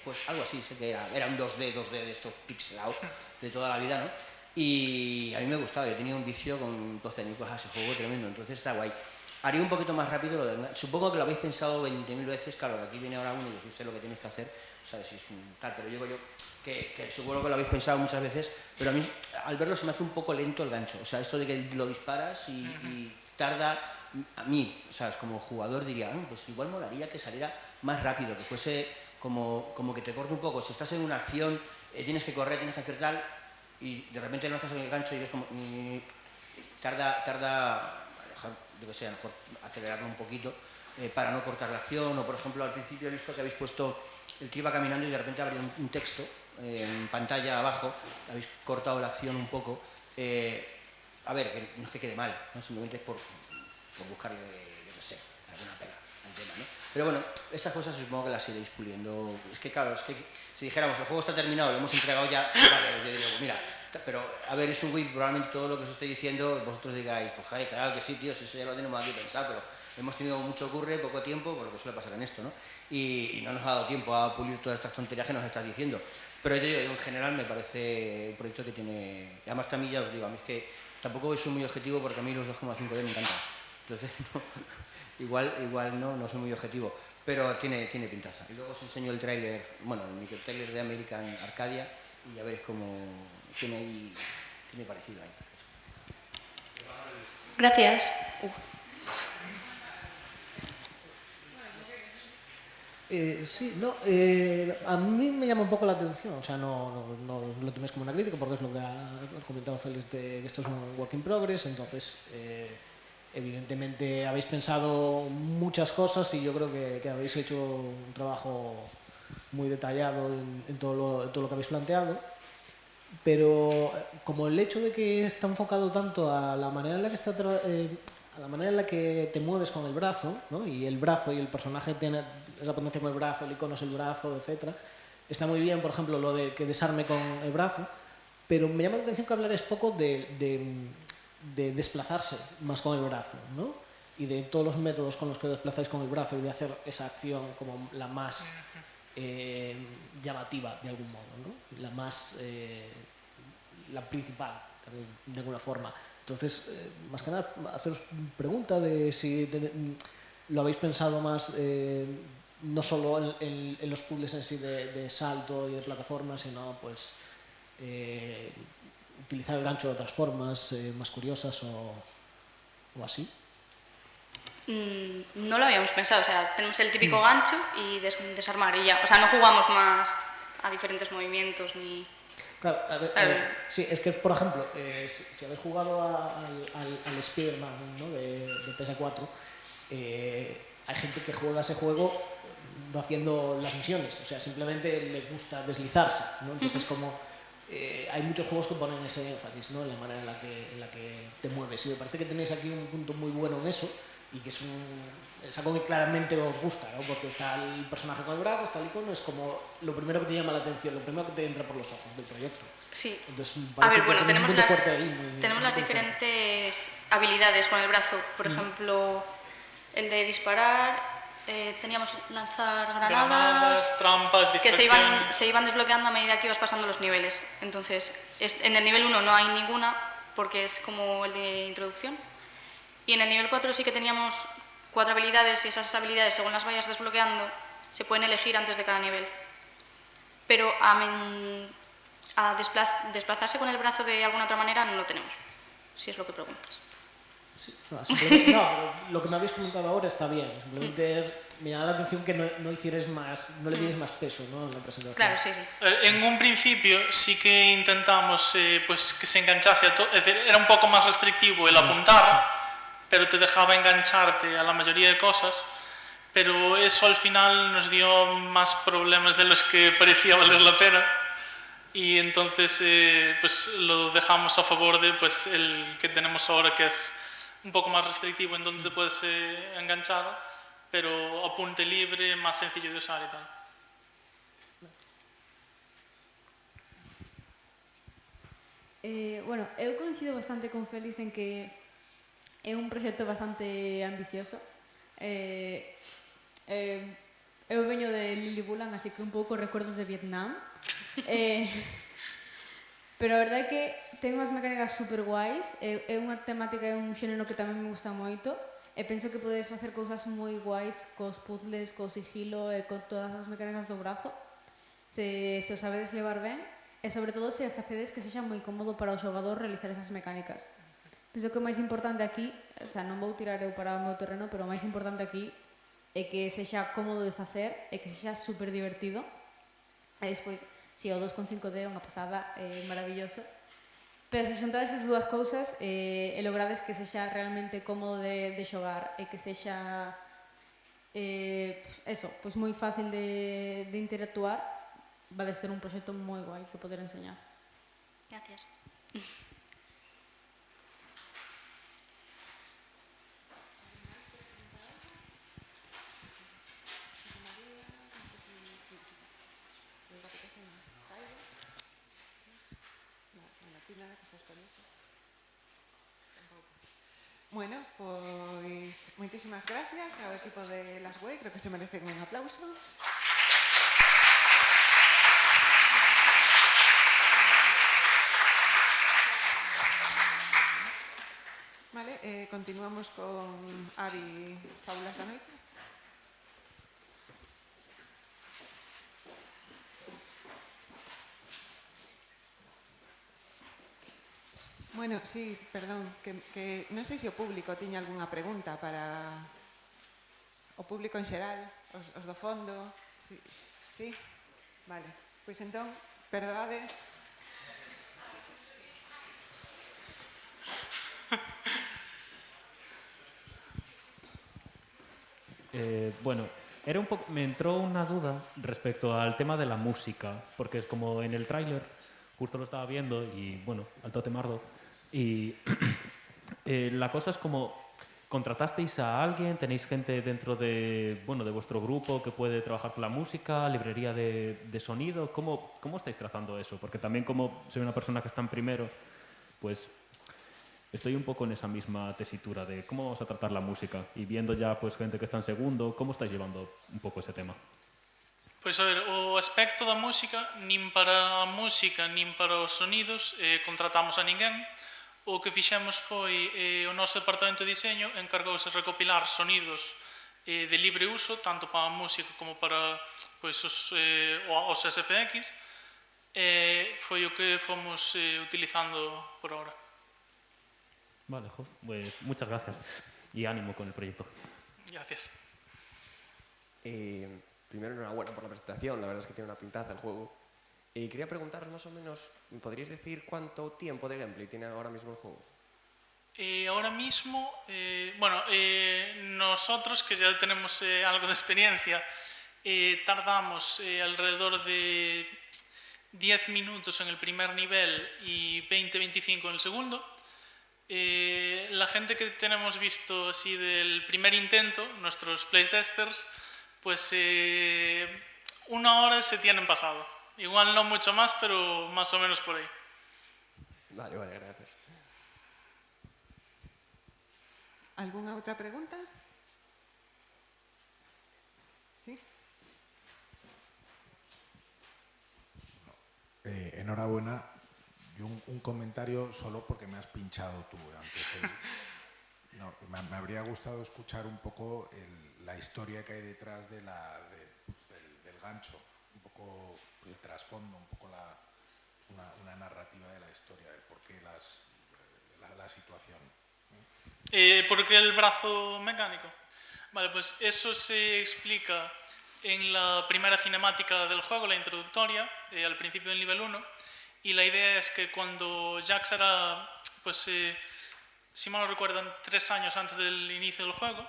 pues algo así, sé que era un 2D de estos pixelados de toda la vida, ¿no? Y a mí me gustaba, yo tenía un vicio con 12 años a ese juego tremendo, entonces está guay. Haría un poquito más rápido lo de... Supongo que lo habéis pensado 20.000 veces, claro, que aquí viene ahora uno y os dice lo que tenéis que hacer, sabes si es un tal, pero digo yo que seguro que lo habéis pensado muchas veces, pero a mí al verlo se me hace un poco lento el gancho, o sea, esto de que lo disparas y tarda, a mí, sabes, como jugador diría, pues igual molaría que saliera más rápido, que fuese como que te corte un poco, si estás en una acción, tienes que correr, tienes que hacer tal, y de repente lanzas el gancho y ves como... tarda yo que sé, a lo mejor acelerarlo un poquito para no cortar la acción, o por ejemplo al principio he visto que habéis puesto, el tío iba caminando y de repente habría un texto en pantalla abajo, habéis cortado la acción un poco, a ver, que no es que quede mal, ¿no? Simplemente es por buscarle, yo que sé, alguna pega al tema, ¿no? Pero bueno, esas cosas supongo que las iréis puliendo, es que claro, es que si dijéramos el juego está terminado, lo hemos entregado ya, vale, os diría, mira, pero a ver, es un whip, probablemente todo lo que os estoy diciendo vosotros digáis, pues joder, claro que sí, tío, si eso ya lo tenemos aquí pensado, pero hemos tenido mucho curre, poco tiempo, porque suele pasar en esto, ¿no? Y no nos ha dado tiempo a pulir todas estas tonterías que nos estás diciendo. Pero yo en general me parece un proyecto que tiene... Además que a mí ya os digo, a mí es que tampoco soy muy objetivo porque a mí los 2,5D me encantan. Entonces, no, igual no soy muy objetivo, pero tiene pintaza. Y luego os enseño el tráiler, bueno, el micro-tráiler de American Arcadia y ya veréis cómo tiene parecido ahí. Gracias. Sí, no, a mí me llama un poco la atención, o sea, no lo toméis como una crítica porque es lo que ha comentado Félix de que esto es un work in progress, entonces evidentemente habéis pensado muchas cosas y yo creo que habéis hecho un trabajo muy detallado en todo lo que habéis planteado, pero como el hecho de que está enfocado tanto a la manera en la que a la manera en la que te mueves con el brazo, ¿no? Y el brazo y el personaje tiene esa potencia con el brazo, el icono es el brazo, etc. Está muy bien, por ejemplo, lo de que desarme con el brazo, pero me llama la atención que hablaréis poco de desplazarse más con el brazo, ¿no? Y de todos los métodos con los que desplazáis con el brazo y de hacer esa acción como la más llamativa de algún modo, ¿no? La principal, de alguna forma. Entonces, más que nada, haceros pregunta de si lo habéis pensado más no solo en los puzzles en sí de salto y de plataforma, sino pues utilizar el gancho de otras formas más curiosas o así. No lo habíamos pensado, o sea, tenemos el típico gancho y desarmar y ya, o sea, no jugamos más a diferentes movimientos ni... Claro, a ver, sí, es que, por ejemplo, si habéis jugado al Spider-Man, ¿no? de PS4, hay gente que juega ese juego no haciendo las misiones, o sea, simplemente le gusta deslizarse, ¿no? Entonces, como hay muchos juegos que ponen ese énfasis, ¿no? En la manera en la que te mueves, y me parece que tenéis aquí un punto muy bueno en eso, y que es algo que claramente os gusta, ¿no? Porque está el personaje con el brazo, está el icono, es como lo primero que te llama la atención, lo primero que te entra por los ojos del proyecto. Sí. Entonces, a ver, bueno, tenemos las diferentes habilidades con el brazo, por ejemplo, el de disparar, teníamos lanzar granadas, Granadas, trampas, que distracciones. se iban desbloqueando a medida que ibas pasando los niveles. Entonces, en el nivel 1 no hay ninguna, porque es como el de introducción. Y en el nivel 4 sí que teníamos 4 habilidades, y esas habilidades, según las vayas desbloqueando, se pueden elegir antes de cada nivel. Pero a desplazarse con el brazo de alguna otra manera no lo tenemos, si es lo que preguntas. Sí, lo que me habéis comentado ahora está bien. Simplemente me llama la atención que no le dieres más peso, ¿no?, en la presentación. Claro, sí. En un principio sí que intentamos pues que se enganchase a todo, es decir, era un poco más restrictivo el apuntar, pero te dejaba engancharte a la mayoría de cosas, pero eso al final nos dio más problemas de los que parecía valer la pena, y entonces pues lo dejamos a favor de pues el que tenemos ahora, que es un poco más restrictivo, en donde te puedes enganchar, pero apunte libre, más sencillo de usar y tal. Bueno, eu coincido bastante con Félix en que é un proxecto bastante ambicioso. Eu veño de Lilliputian, así que un pouco recuerdos de Vietnam. Pero a verdade é que ten unhas mecánicas super guais, é unha temática, é un xénero que tamén me gusta moito, e penso que podedes facer cousas moi guais cos puzzles, co sigilo e con todas as mecánicas do brazo, se os sabedes levar ben, e sobre todo se facedes que sexa moi cómodo para o xogador realizar esas mecánicas. Penso que o máis importante aquí, o sea, non vou tirar eu para o meu terreno, pero o máis importante aquí é que sexa cómodo de facer e que sexa super divertido. E despois, si o 2,5D é unha pasada, é maravilloso. Pero se xuntades esas dúas cousas e logrades que sexa realmente cómodo de xogar e que sexa pois moi fácil de interactuar, vades ter un proxecto moi guai que poder enseñar. Gracias. Bueno, pois moitísimas gracias ao equipo de Las Way, creo que se merecen un aplauso. Vale, continuamos con Avi Fábulas da Noite. Bueno, sí, perdón, que non sei se o público tiña algunha pregunta para o público en xeral, os do fondo. Sí? Vale, pois entón, perdoade. Bueno, me entró una duda respecto al tema de la música, porque es como en el tráiler, justo lo estaba viendo y bueno, alto temardo. Y la cosa es como, ¿contratasteis a alguien? ¿Tenéis gente dentro de vuestro grupo que puede trabajar con la música, librería de sonido? ¿Cómo estáis trazando eso? Porque también como soy una persona que está en primero, pues estoy un poco en esa misma tesitura de cómo vamos a tratar la música. Y viendo ya pues gente que está en segundo, ¿cómo estáis llevando un poco ese tema? Pois, a ver, o aspecto da música, nin para a música, nin para os sonidos, contratamos a ninguén. O que fixemos foi o noso departamento de diseño encargouse de recopilar sonidos de libre uso, tanto para a música como para pois, os SFX. Foi o que fomos utilizando por ahora. Vale, pues muchas gracias y ánimo con el proyecto. Gracias. Primero, enhorabuena por la presentación, la verdad es que tiene una pintaza el juego. Quería preguntaros más o menos, ¿podríais decir cuánto tiempo de gameplay tiene ahora mismo el juego? Ahora mismo, nosotros que ya tenemos algo de experiencia, tardamos alrededor de 10 minutos en el primer nivel y 20-25 en el segundo. La gente que tenemos visto así del primer intento, nuestros playtesters, pues 1 hora se tienen pasado. Igual no mucho más, pero más o menos por ahí. Vale, gracias. ¿Alguna outra pregunta? enhorabuena. Y un comentario solo porque me has pinchado tú antes. No, me habría gustado escuchar un poco la historia que hay detrás del gancho, un poco el trasfondo, un poco una narrativa de la historia, del por qué la situación. ¿Por qué el brazo mecánico? Vale, pues eso se explica en la primera cinemática del juego, la introductoria, al principio del nivel 1, y la idea es que cuando Jax era, pues, si mal no recuerdan, 3 años antes del inicio del juego,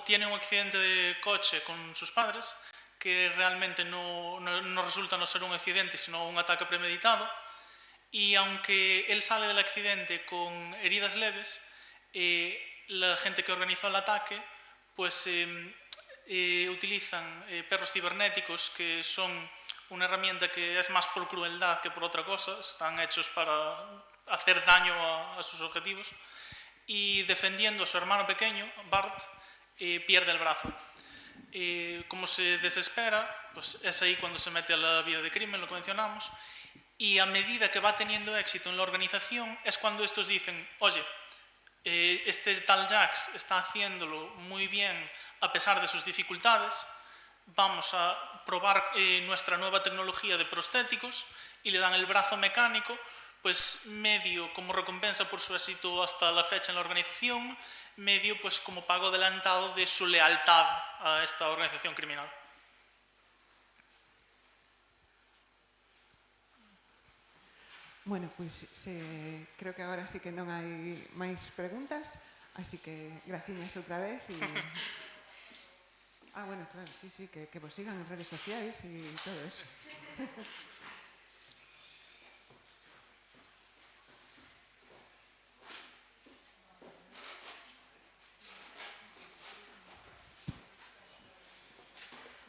tiene un accidente de coche con sus padres, que realmente no resulta no ser un accidente, sino un ataque premeditado, y aunque él sale del accidente con heridas leves, la gente que organizó el ataque pues utilizan perros cibernéticos, que son una herramienta que es más por crueldad que por otra cosa, están hechos para hacer daño a sus objetivos, y defendiendo a su hermano pequeño, Bart, pierde el brazo. Como se desespera, pues es ahí cuando se mete a la vida de crimen, lo que mencionamos, y a medida que va teniendo éxito en la organización es cuando estos dicen: oye, este tal Jax está haciéndolo muy bien a pesar de sus dificultades, vamos a probar nuestra nueva tecnología de prostéticos, y le dan el brazo mecánico, pues medio como recompensa por su éxito hasta la fecha en la organización, medio pues como pago adelantado de su lealtad a esta organización criminal. Bueno, pues creo que agora sí que non hai máis preguntas, así que graciñas outra vez. Bueno, claro, sí, que vos sigan en redes sociais e todo eso.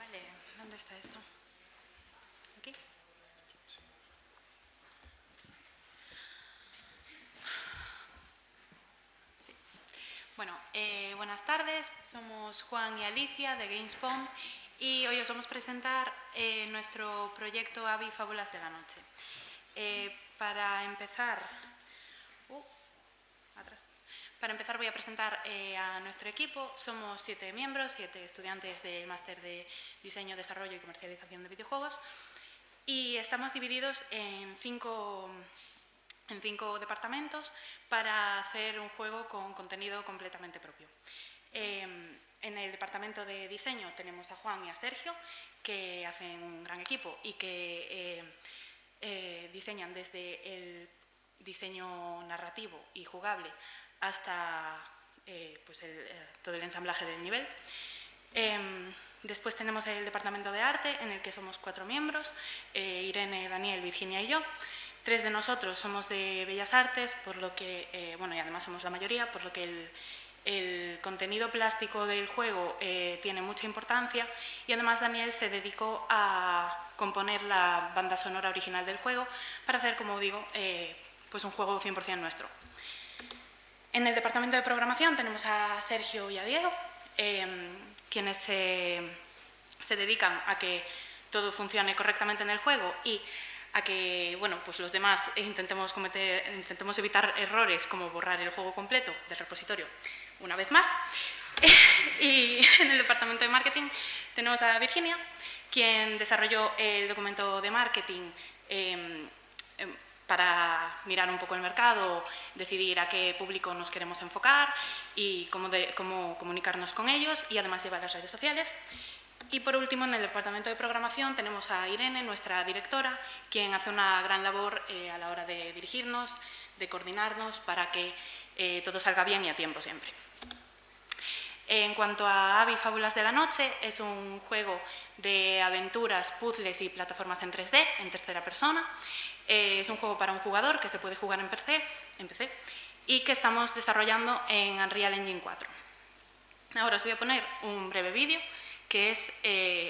Vale, ¿dónde está esto? ¿Aquí? Bueno, buenas tardes, somos Juan y Alicia de Gamespawn y hoy os vamos a presentar nuestro proyecto Abby Fábulas de la Noche. Para empezar voy a presentar a nuestro equipo. Somos 7 miembros, 7 estudiantes del máster de Diseño, Desarrollo y Comercialización de Videojuegos, y estamos divididos en 5 departamentos para hacer un juego con contenido completamente propio. En el departamento de diseño tenemos a Juan y a Sergio, que hacen un gran equipo y que diseñan desde el diseño narrativo y jugable hasta todo el ensamblaje del nivel. Después tenemos el departamento de arte, en el que somos 4 miembros, Irene, Daniel, Virginia y yo. 3 de nosotros somos de Bellas Artes, por lo que, y además somos la mayoría, por lo que el contenido plástico del juego tiene mucha importancia, y además Daniel se dedicó a componer la banda sonora original del juego para hacer, como digo, pues un juego 100% nuestro. En el departamento de programación tenemos a Sergio y a Diego, quienes se dedican a que todo funcione correctamente en el juego y a que pues los demás intentemos evitar errores como borrar el juego completo del repositorio una vez más. Y en el departamento de marketing tenemos a Virginia, quien desarrolló el documento de marketing para mirar un poco el mercado, decidir a qué público nos queremos enfocar y cómo comunicarnos con ellos, y además lleva las redes sociales. Y por último, en el departamento de programación tenemos a Irene, nuestra directora, quien hace una gran labor a la hora de dirigirnos, de coordinarnos para que todo salga bien y a tiempo siempre. En cuanto a Abby Fábulas de la Noche, es un juego de aventuras, puzzles y plataformas en 3D, en tercera persona. Es un juego para un jugador que se puede jugar en PC y que estamos desarrollando en Unreal Engine 4. Ahora os voy a poner un breve vídeo que es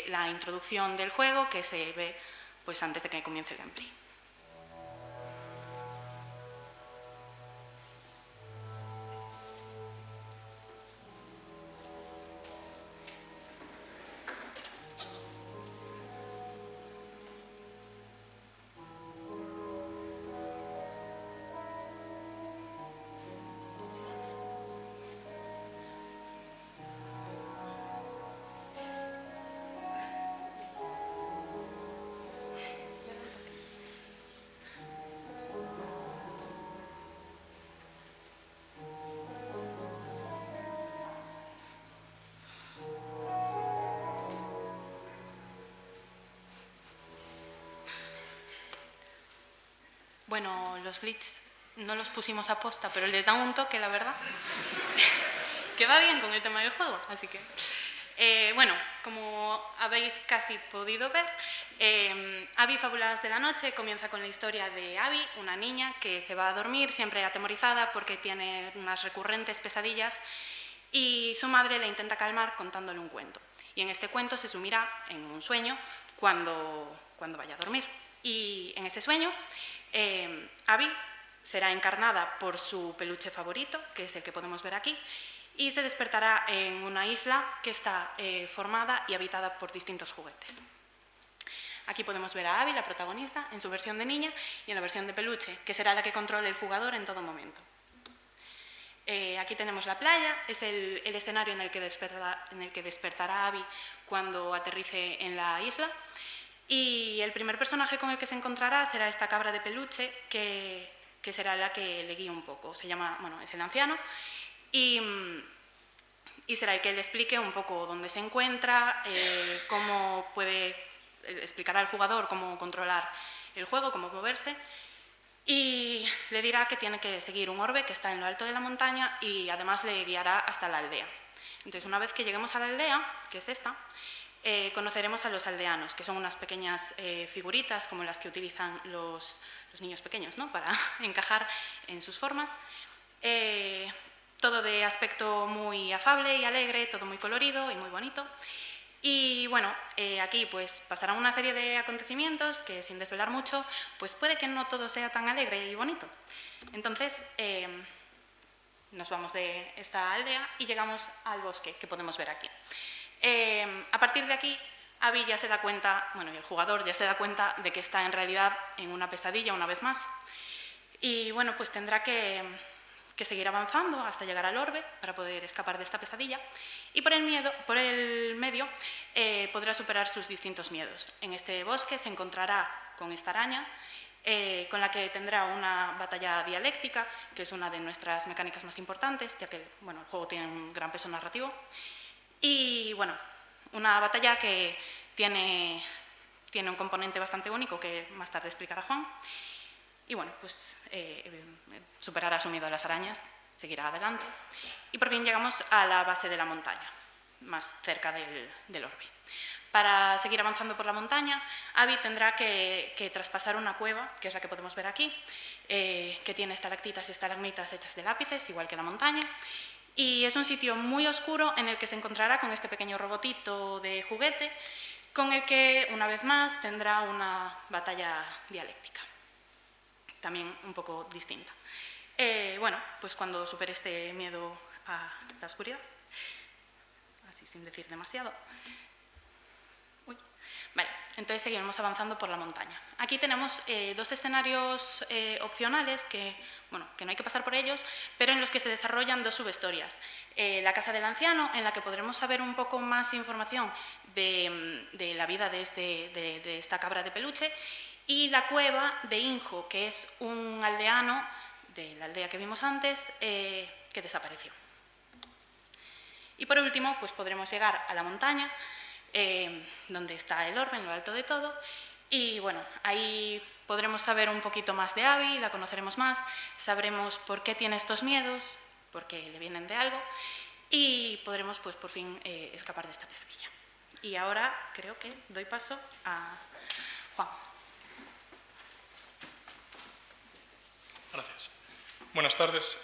la introducción del juego, que se ve pues antes de que comience el gameplay. Bueno, los glitches no los pusimos a posta, pero les dan un toque, la verdad, que va bien con el tema del juego, así que... bueno, como habéis casi podido ver, Abby Fabuladas de la Noche comienza con la historia de Abby, una niña que se va a dormir siempre atemorizada porque tiene unas recurrentes pesadillas y su madre la intenta calmar contándole un cuento. Y en este cuento se sumirá en un sueño cuando vaya a dormir. Y en ese sueño, Abby será encarnada por su peluche favorito, que es el que podemos ver aquí, y se despertará en una isla que está formada y habitada por distintos juguetes. Aquí podemos ver a Abby, la protagonista, en su versión de niña y en la versión de peluche, que será la que controle el jugador en todo momento. Aquí tenemos la playa, es el escenario en el que despertará Abby cuando aterrice en la isla. Y el primer personaje con el que se encontrará será esta cabra de peluche, que será la que le guíe un poco. Se llama, bueno, es el anciano. Y será el que le explique un poco dónde se encuentra, cómo explicará al jugador cómo controlar el juego, cómo moverse, y le dirá que tiene que seguir un orbe que está en lo alto de la montaña y además le guiará hasta la aldea. Entonces, una vez que lleguemos a la aldea, que es esta, conoceremos a los aldeanos, que son unas pequeñas figuritas como las que utilizan los niños pequeños, ¿no?, para encajar en sus formas. Todo de aspecto muy afable y alegre, todo muy colorido y muy bonito. Y bueno, aquí pues pasarán una serie de acontecimientos que, sin desvelar mucho, pues puede que no todo sea tan alegre y bonito. Entonces, nos vamos de esta aldea y llegamos al bosque, que podemos ver aquí. A partir de aquí, Abby ya se da cuenta, bueno, y el jugador ya se da cuenta de que está en realidad en una pesadilla una vez más. Y bueno, pues tendrá que seguir avanzando hasta llegar al orbe para poder escapar de esta pesadilla, y por el medio podrá superar sus distintos miedos. En este bosque se encontrará con esta araña, con la que tendrá una batalla dialéctica, que es una de nuestras mecánicas más importantes, ya que bueno, el juego tiene un gran peso narrativo. Y bueno, una batalla que tiene un componente bastante único que más tarde explicará Juan. Y bueno, pues superará su miedo a las arañas, seguirá adelante. Y por fin llegamos a la base de la montaña, más cerca del orbe. Para seguir avanzando por la montaña, Abby tendrá que traspasar una cueva, que es la que podemos ver aquí, que tiene estalactitas y estalagmitas hechas de lápices, igual que la montaña. Y es un sitio muy oscuro en el que se encontrará con este pequeño robotito de juguete, con el que, una vez más, tendrá una batalla dialéctica, también un poco distinta. Bueno, pues cuando supere este miedo a la oscuridad, así sin decir demasiado. Vale, entonces seguiremos avanzando por la montaña. Aquí tenemos dos escenarios opcionales que no hay que pasar por ellos, pero en los que se desarrollan dos subhistorias. La casa del anciano, en la que podremos saber un poco más información de la vida de esta cabra de peluche, y la cueva de Injo, que es un aldeano de la aldea que vimos antes, que desapareció. Y por último, pues podremos llegar a la montaña, donde está el orbe, en lo alto de todo, y bueno, ahí podremos saber un poquito más de Abby, la conoceremos más, sabremos por qué tiene estos miedos, por qué le vienen de algo, y podremos pues por fin escapar de esta pesadilla. Y ahora creo que doy paso a Juan. Gracias. Buenas tardes.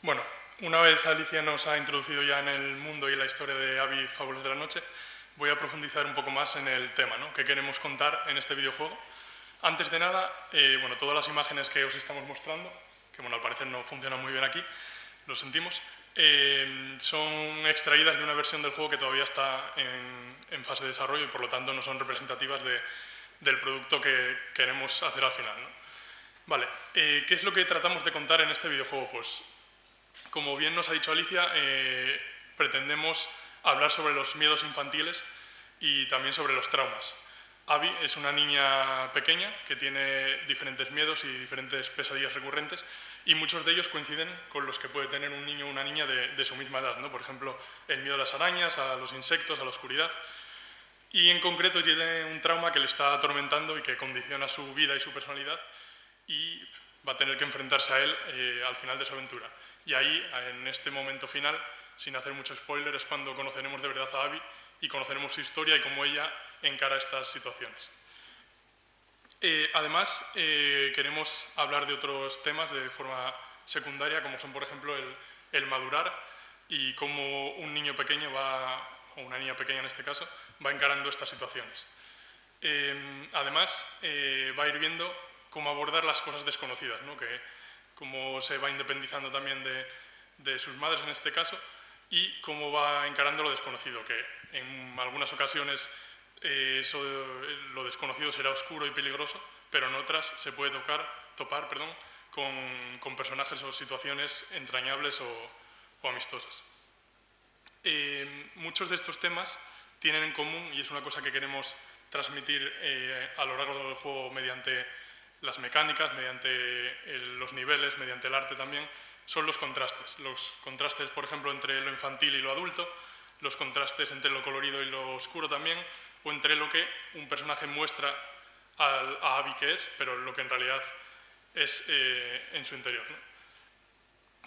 Bueno, una vez Alicia nos ha introducido ya en el mundo y la historia de Abby Fábulas de la Noche, voy a profundizar un poco más en el tema, ¿no?, que queremos contar en este videojuego. Antes de nada, todas las imágenes que os estamos mostrando, que al parecer no funcionan muy bien aquí, lo sentimos, son extraídas de una versión del juego que todavía está en fase de desarrollo y por lo tanto no son representativas del producto que queremos hacer al final, ¿no? Vale, ¿qué es lo que tratamos de contar en este videojuego? Pues, como bien nos ha dicho Alicia, pretendemos hablar sobre los miedos infantiles y también sobre los traumas. Abby es una niña pequeña que tiene diferentes miedos y diferentes pesadillas recurrentes, y muchos de ellos coinciden con los que puede tener un niño o una niña de su misma edad, ¿no? Por ejemplo, el miedo a las arañas, a los insectos, a la oscuridad. Y en concreto tiene un trauma que le está atormentando y que condiciona su vida y su personalidad, y va a tener que enfrentarse a él al final de su aventura. Y ahí, en este momento final, sin hacer mucho spoiler, es cuando conoceremos de verdad a Abby y conoceremos su historia y cómo ella encara estas situaciones. Además, queremos hablar de otros temas de forma secundaria, como son, por ejemplo, el madurar y cómo un niño pequeño o una niña pequeña en este caso, va encarando estas situaciones. Además, va a ir viendo cómo abordar las cosas desconocidas, ¿no? Cómo se va independizando también de sus madres en este caso y cómo va encarando lo desconocido, que en algunas ocasiones lo desconocido será oscuro y peligroso, pero en otras se puede topar con personajes o situaciones entrañables o amistosas. Muchos de estos temas tienen en común, y es una cosa que queremos transmitir a lo largo del juego mediante las mecánicas, mediante los niveles, mediante el arte también, son los contrastes. Los contrastes, por ejemplo, entre lo infantil y lo adulto, los contrastes entre lo colorido y lo oscuro también, o entre lo que un personaje muestra a Abby que es, pero lo que en realidad es en su interior, ¿no?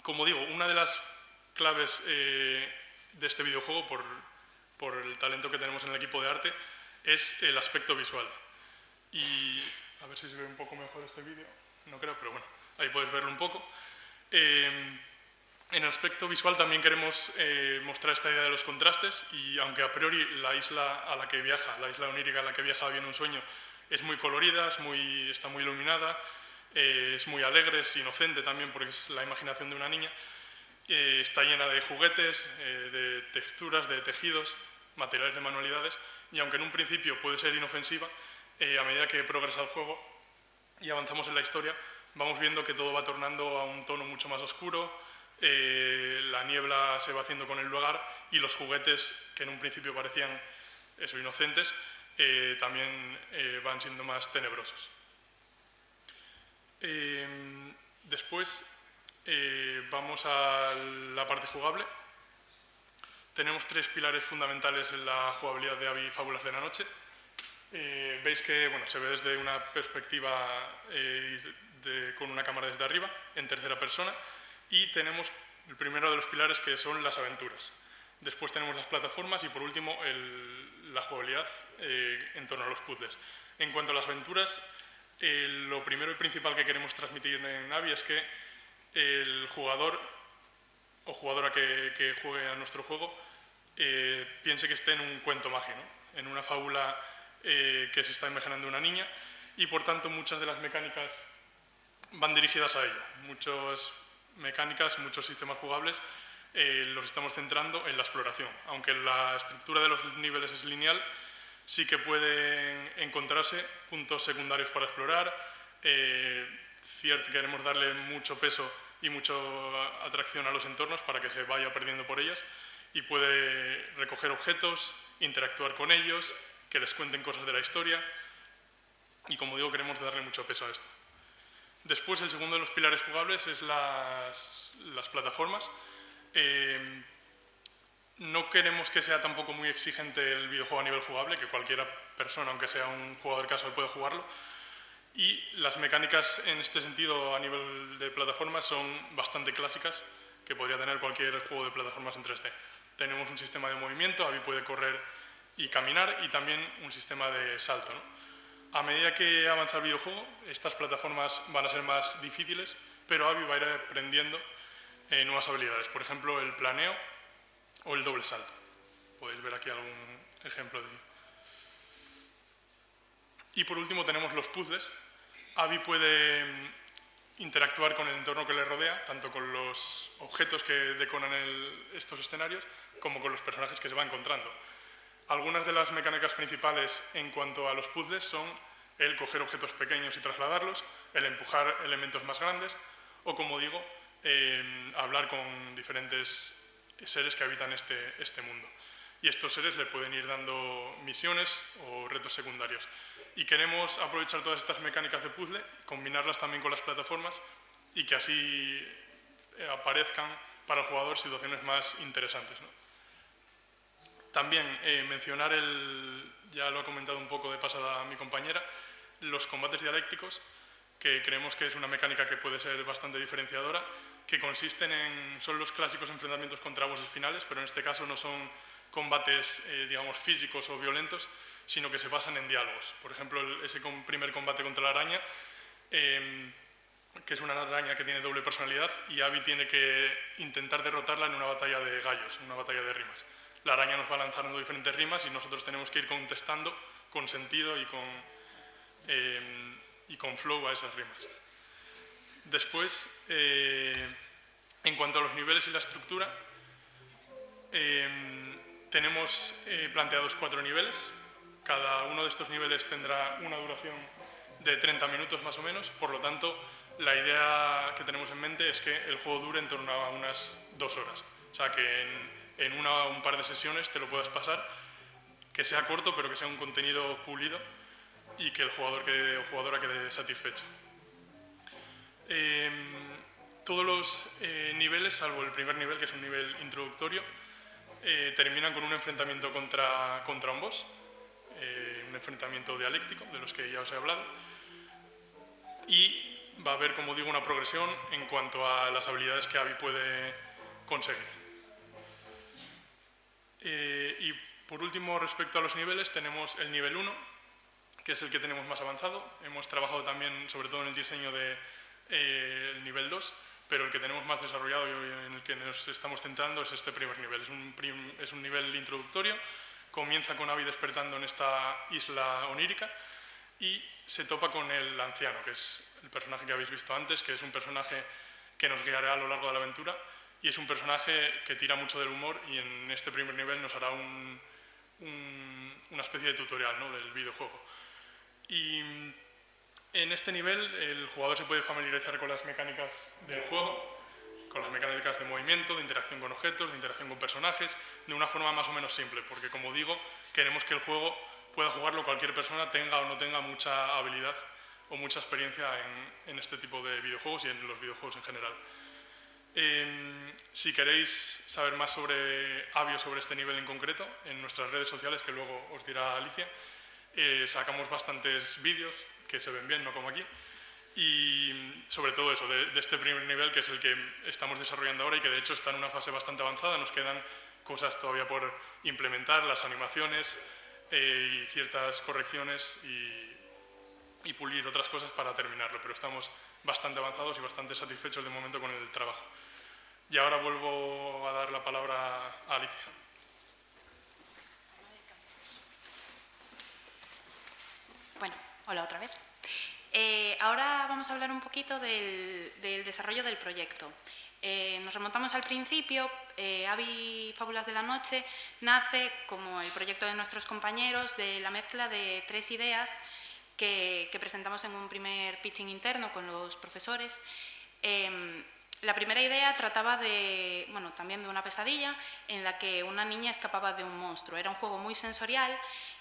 Como digo, una de las claves de este videojuego, por el talento que tenemos en el equipo de arte, es el aspecto visual. Y a ver si se ve un poco mejor este vídeo, no creo, pero bueno, ahí puedes verlo un poco. En el aspecto visual también queremos mostrar esta idea de los contrastes, y aunque a priori la isla a la que viaja, la isla onírica a la que viaja en un sueño, es muy colorida, está muy iluminada, es muy alegre, es inocente también porque es la imaginación de una niña, está llena de juguetes, de texturas, de tejidos, materiales de manualidades, y aunque en un principio puede ser inofensiva, a medida que progresa el juego y avanzamos en la historia, vamos viendo que todo va tornando a un tono mucho más oscuro, la niebla se va haciendo con el lugar y los juguetes, que en un principio parecían inocentes, también van siendo más tenebrosos. Después vamos a la parte jugable. Tenemos 3 pilares fundamentales en la jugabilidad de Abby Fábulas de la Noche. Veis que se ve desde una perspectiva con una cámara desde arriba, en tercera persona, y tenemos el primero de los pilares, que son las aventuras. Después tenemos las plataformas y, por último, la jugabilidad en torno a los puzzles. En cuanto a las aventuras, lo primero y principal que queremos transmitir en Abby es que el jugador o jugadora que juegue a nuestro juego piense que esté en un cuento mágico, ¿no? En una fábula que se está imaginando una niña, y por tanto muchas de las mecánicas van dirigidas a ello. Muchas mecánicas, muchos sistemas jugables los estamos centrando en la exploración. Aunque la estructura de los niveles es lineal, sí que pueden encontrarse puntos secundarios para explorar. Queremos darle mucho peso y mucha atracción a los entornos para que se vaya perdiendo por ellas, y puede recoger objetos, interactuar con ellos, que les cuenten cosas de la historia, y como digo, queremos darle mucho peso a esto. Después, el segundo de los pilares jugables es las plataformas. No queremos que sea tampoco muy exigente el videojuego a nivel jugable, que cualquier persona, aunque sea un jugador casual, puede jugarlo. Y las mecánicas en este sentido a nivel de plataformas son bastante clásicas, que podría tener cualquier juego de plataformas en 3D. Tenemos un sistema de movimiento, Abby puede correr y caminar, y también un sistema de salto, ¿no? A medida que avanza el videojuego, estas plataformas van a ser más difíciles, pero Abby va a ir aprendiendo nuevas habilidades, por ejemplo, el planeo o el doble salto. Podéis ver aquí algún ejemplo de ello. Y por último tenemos los puzzles. Abby puede interactuar con el entorno que le rodea, tanto con los objetos que decoran estos escenarios, como con los personajes que se va encontrando. Algunas de las mecánicas principales en cuanto a los puzzles son el coger objetos pequeños y trasladarlos, el empujar elementos más grandes, o, como digo, hablar con diferentes seres que habitan este mundo. Y estos seres le pueden ir dando misiones o retos secundarios. Y queremos aprovechar todas estas mecánicas de puzzle, combinarlas también con las plataformas, y que así aparezcan para el jugador situaciones más interesantes, ¿no? También mencionar, ya lo ha comentado un poco de pasada mi compañera, los combates dialécticos, que creemos que es una mecánica que puede ser bastante diferenciadora, que son los clásicos enfrentamientos contra bosses finales, pero en este caso no son combates, digamos, físicos o violentos, sino que se basan en diálogos. Por ejemplo, ese primer combate contra la araña, que es una araña que tiene doble personalidad, y Abby tiene que intentar derrotarla en una batalla de gallos, en una batalla de rimas. La araña nos va lanzando diferentes rimas y nosotros tenemos que ir contestando con sentido y con flow a esas rimas. Después, en cuanto a los niveles y la estructura, tenemos planteados 4 niveles. Cada uno de estos niveles tendrá una duración de 30 minutos más o menos, por lo tanto, la idea que tenemos en mente es que el juego dure en torno a unas 2 horas. O sea, que en una o un par de sesiones te lo puedas pasar, que sea corto, pero que sea un contenido pulido y que el jugador o jugadora quede satisfecho. Todos los niveles, salvo el primer nivel, que es un nivel introductorio, terminan con un enfrentamiento contra un boss, un enfrentamiento dialéctico, de los que ya os he hablado, y va a haber, como digo, una progresión en cuanto a las habilidades que Abby puede conseguir. Y por último, respecto a los niveles, tenemos el nivel 1, que es el que tenemos más avanzado. Hemos trabajado también, sobre todo en el diseño del nivel 2, pero el que tenemos más desarrollado y en el que nos estamos centrando es este primer nivel. Es un nivel introductorio, comienza con Abby despertando en esta isla onírica y se topa con el anciano, que es el personaje que habéis visto antes, que es un personaje que nos guiará a lo largo de la aventura y es un personaje que tira mucho del humor y en este primer nivel nos hará una especie de tutorial, ¿no?, del videojuego. Y en este nivel el jugador se puede familiarizar con las mecánicas del juego, con las mecánicas de movimiento, de interacción con objetos, de interacción con personajes, de una forma más o menos simple, porque como digo, queremos que el juego pueda jugarlo cualquier persona, tenga o no tenga mucha habilidad o mucha experiencia en este tipo de videojuegos y en los videojuegos en general. Si queréis saber más sobre Abby o sobre este nivel en concreto, en nuestras redes sociales, que luego os dirá Alicia, sacamos bastantes vídeos que se ven bien, no como aquí, y sobre todo eso, de este primer nivel, que es el que estamos desarrollando ahora y que de hecho está en una fase bastante avanzada. Nos quedan cosas todavía por implementar, las animaciones y ciertas correcciones y pulir otras cosas para terminarlo, pero estamos bastante avanzados y bastante satisfechos de momento con el trabajo. Y ahora vuelvo a dar la palabra a Alicia. Bueno, hola otra vez. Ahora vamos a hablar un poquito del desarrollo del proyecto. Nos remontamos al principio. Abby Fábulas de la Noche nace como el proyecto de nuestros compañeros de la mezcla de 3 ideas que presentamos en un primer pitching interno con los profesores. La primera idea trataba también de una pesadilla en la que una niña escapaba de un monstruo. Era un juego muy sensorial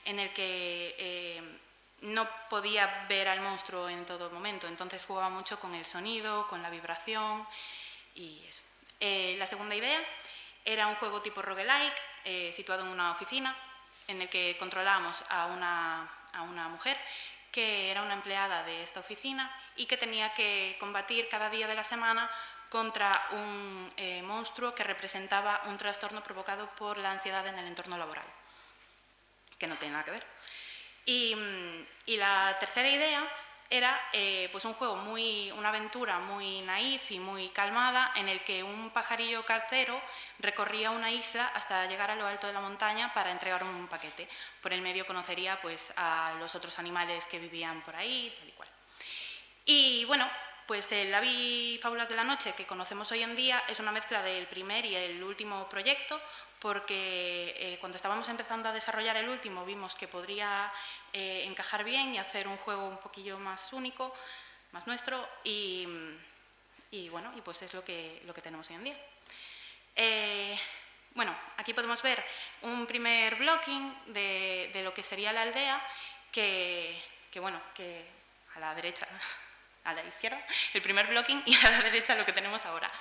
en el que no podía ver al monstruo en todo momento, entonces jugaba mucho con el sonido, con la vibración y eso. La segunda idea era un juego tipo roguelike, situado en una oficina, en el que controlábamos a una mujer que era una empleada de esta oficina y que tenía que combatir cada día de la semana contra un monstruo que representaba un trastorno provocado por la ansiedad en el entorno laboral, que no tiene nada que ver. Y la tercera idea era pues un juego una aventura muy naif y muy calmada, en el que un pajarillo cartero recorría una isla hasta llegar a lo alto de la montaña para entregar un paquete. Por el medio conocería pues a los otros animales que vivían por ahí, tal y cual. Y bueno, pues el Abby Fábulas de la Noche que conocemos hoy en día es una mezcla del primer y el último proyecto, porque cuando estábamos empezando a desarrollar el último vimos que podría encajar bien y hacer un juego un poquillo más único, más nuestro, y bueno, y pues es lo que tenemos hoy en día. Bueno, aquí podemos ver un primer blocking de lo que sería la aldea, que a la derecha, a la izquierda, el primer blocking, y a la derecha lo que tenemos ahora,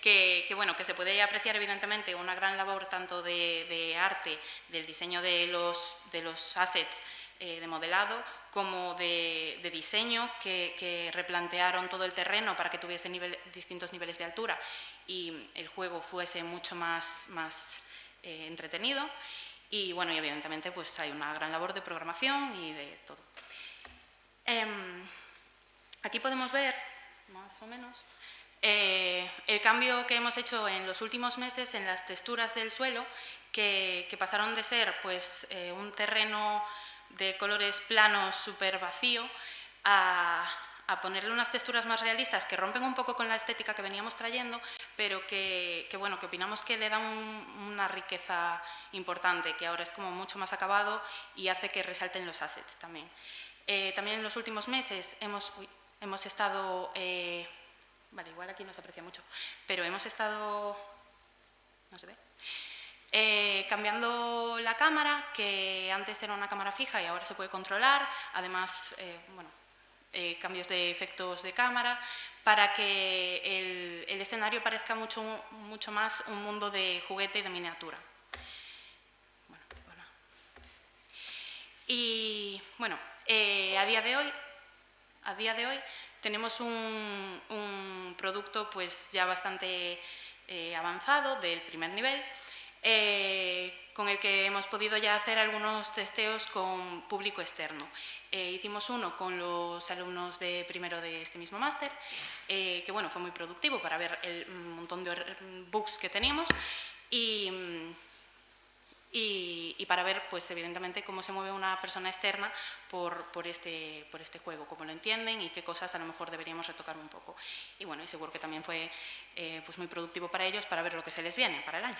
que se puede apreciar evidentemente una gran labor tanto de arte, del diseño de los assets de modelado como de diseño, que replantearon todo el terreno para que tuviese distintos niveles de altura y el juego fuese mucho más entretenido. Y bueno, y evidentemente pues hay una gran labor de programación y de todo. Aquí podemos ver, más o menos, el cambio que hemos hecho en los últimos meses en las texturas del suelo, que pasaron de ser pues, un terreno de colores planos súper vacío a ponerle unas texturas más realistas que rompen un poco con la estética que veníamos trayendo, pero que opinamos que le dan una riqueza importante, que ahora es como mucho más acabado y hace que resalten los assets también. También en los últimos meses hemos estado... vale, igual aquí no se aprecia mucho, pero hemos estado... ¿no se ve? Cambiando la cámara, que antes era una cámara fija y ahora se puede controlar, además, cambios de efectos de cámara, para que el escenario parezca mucho más un mundo de juguete y de miniatura. Y bueno, a día de hoy tenemos un producto pues ya bastante avanzado del primer nivel, con el que hemos podido ya hacer algunos testeos con público externo. Hicimos uno con los alumnos de primero de este mismo máster, que bueno, fue muy productivo para ver el montón de bugs que teníamos y para ver, pues evidentemente, cómo se mueve una persona externa por este juego, cómo lo entienden y qué cosas a lo mejor deberíamos retocar un poco. Y bueno, y seguro que también fue pues muy productivo para ellos para ver lo que se les viene para el año.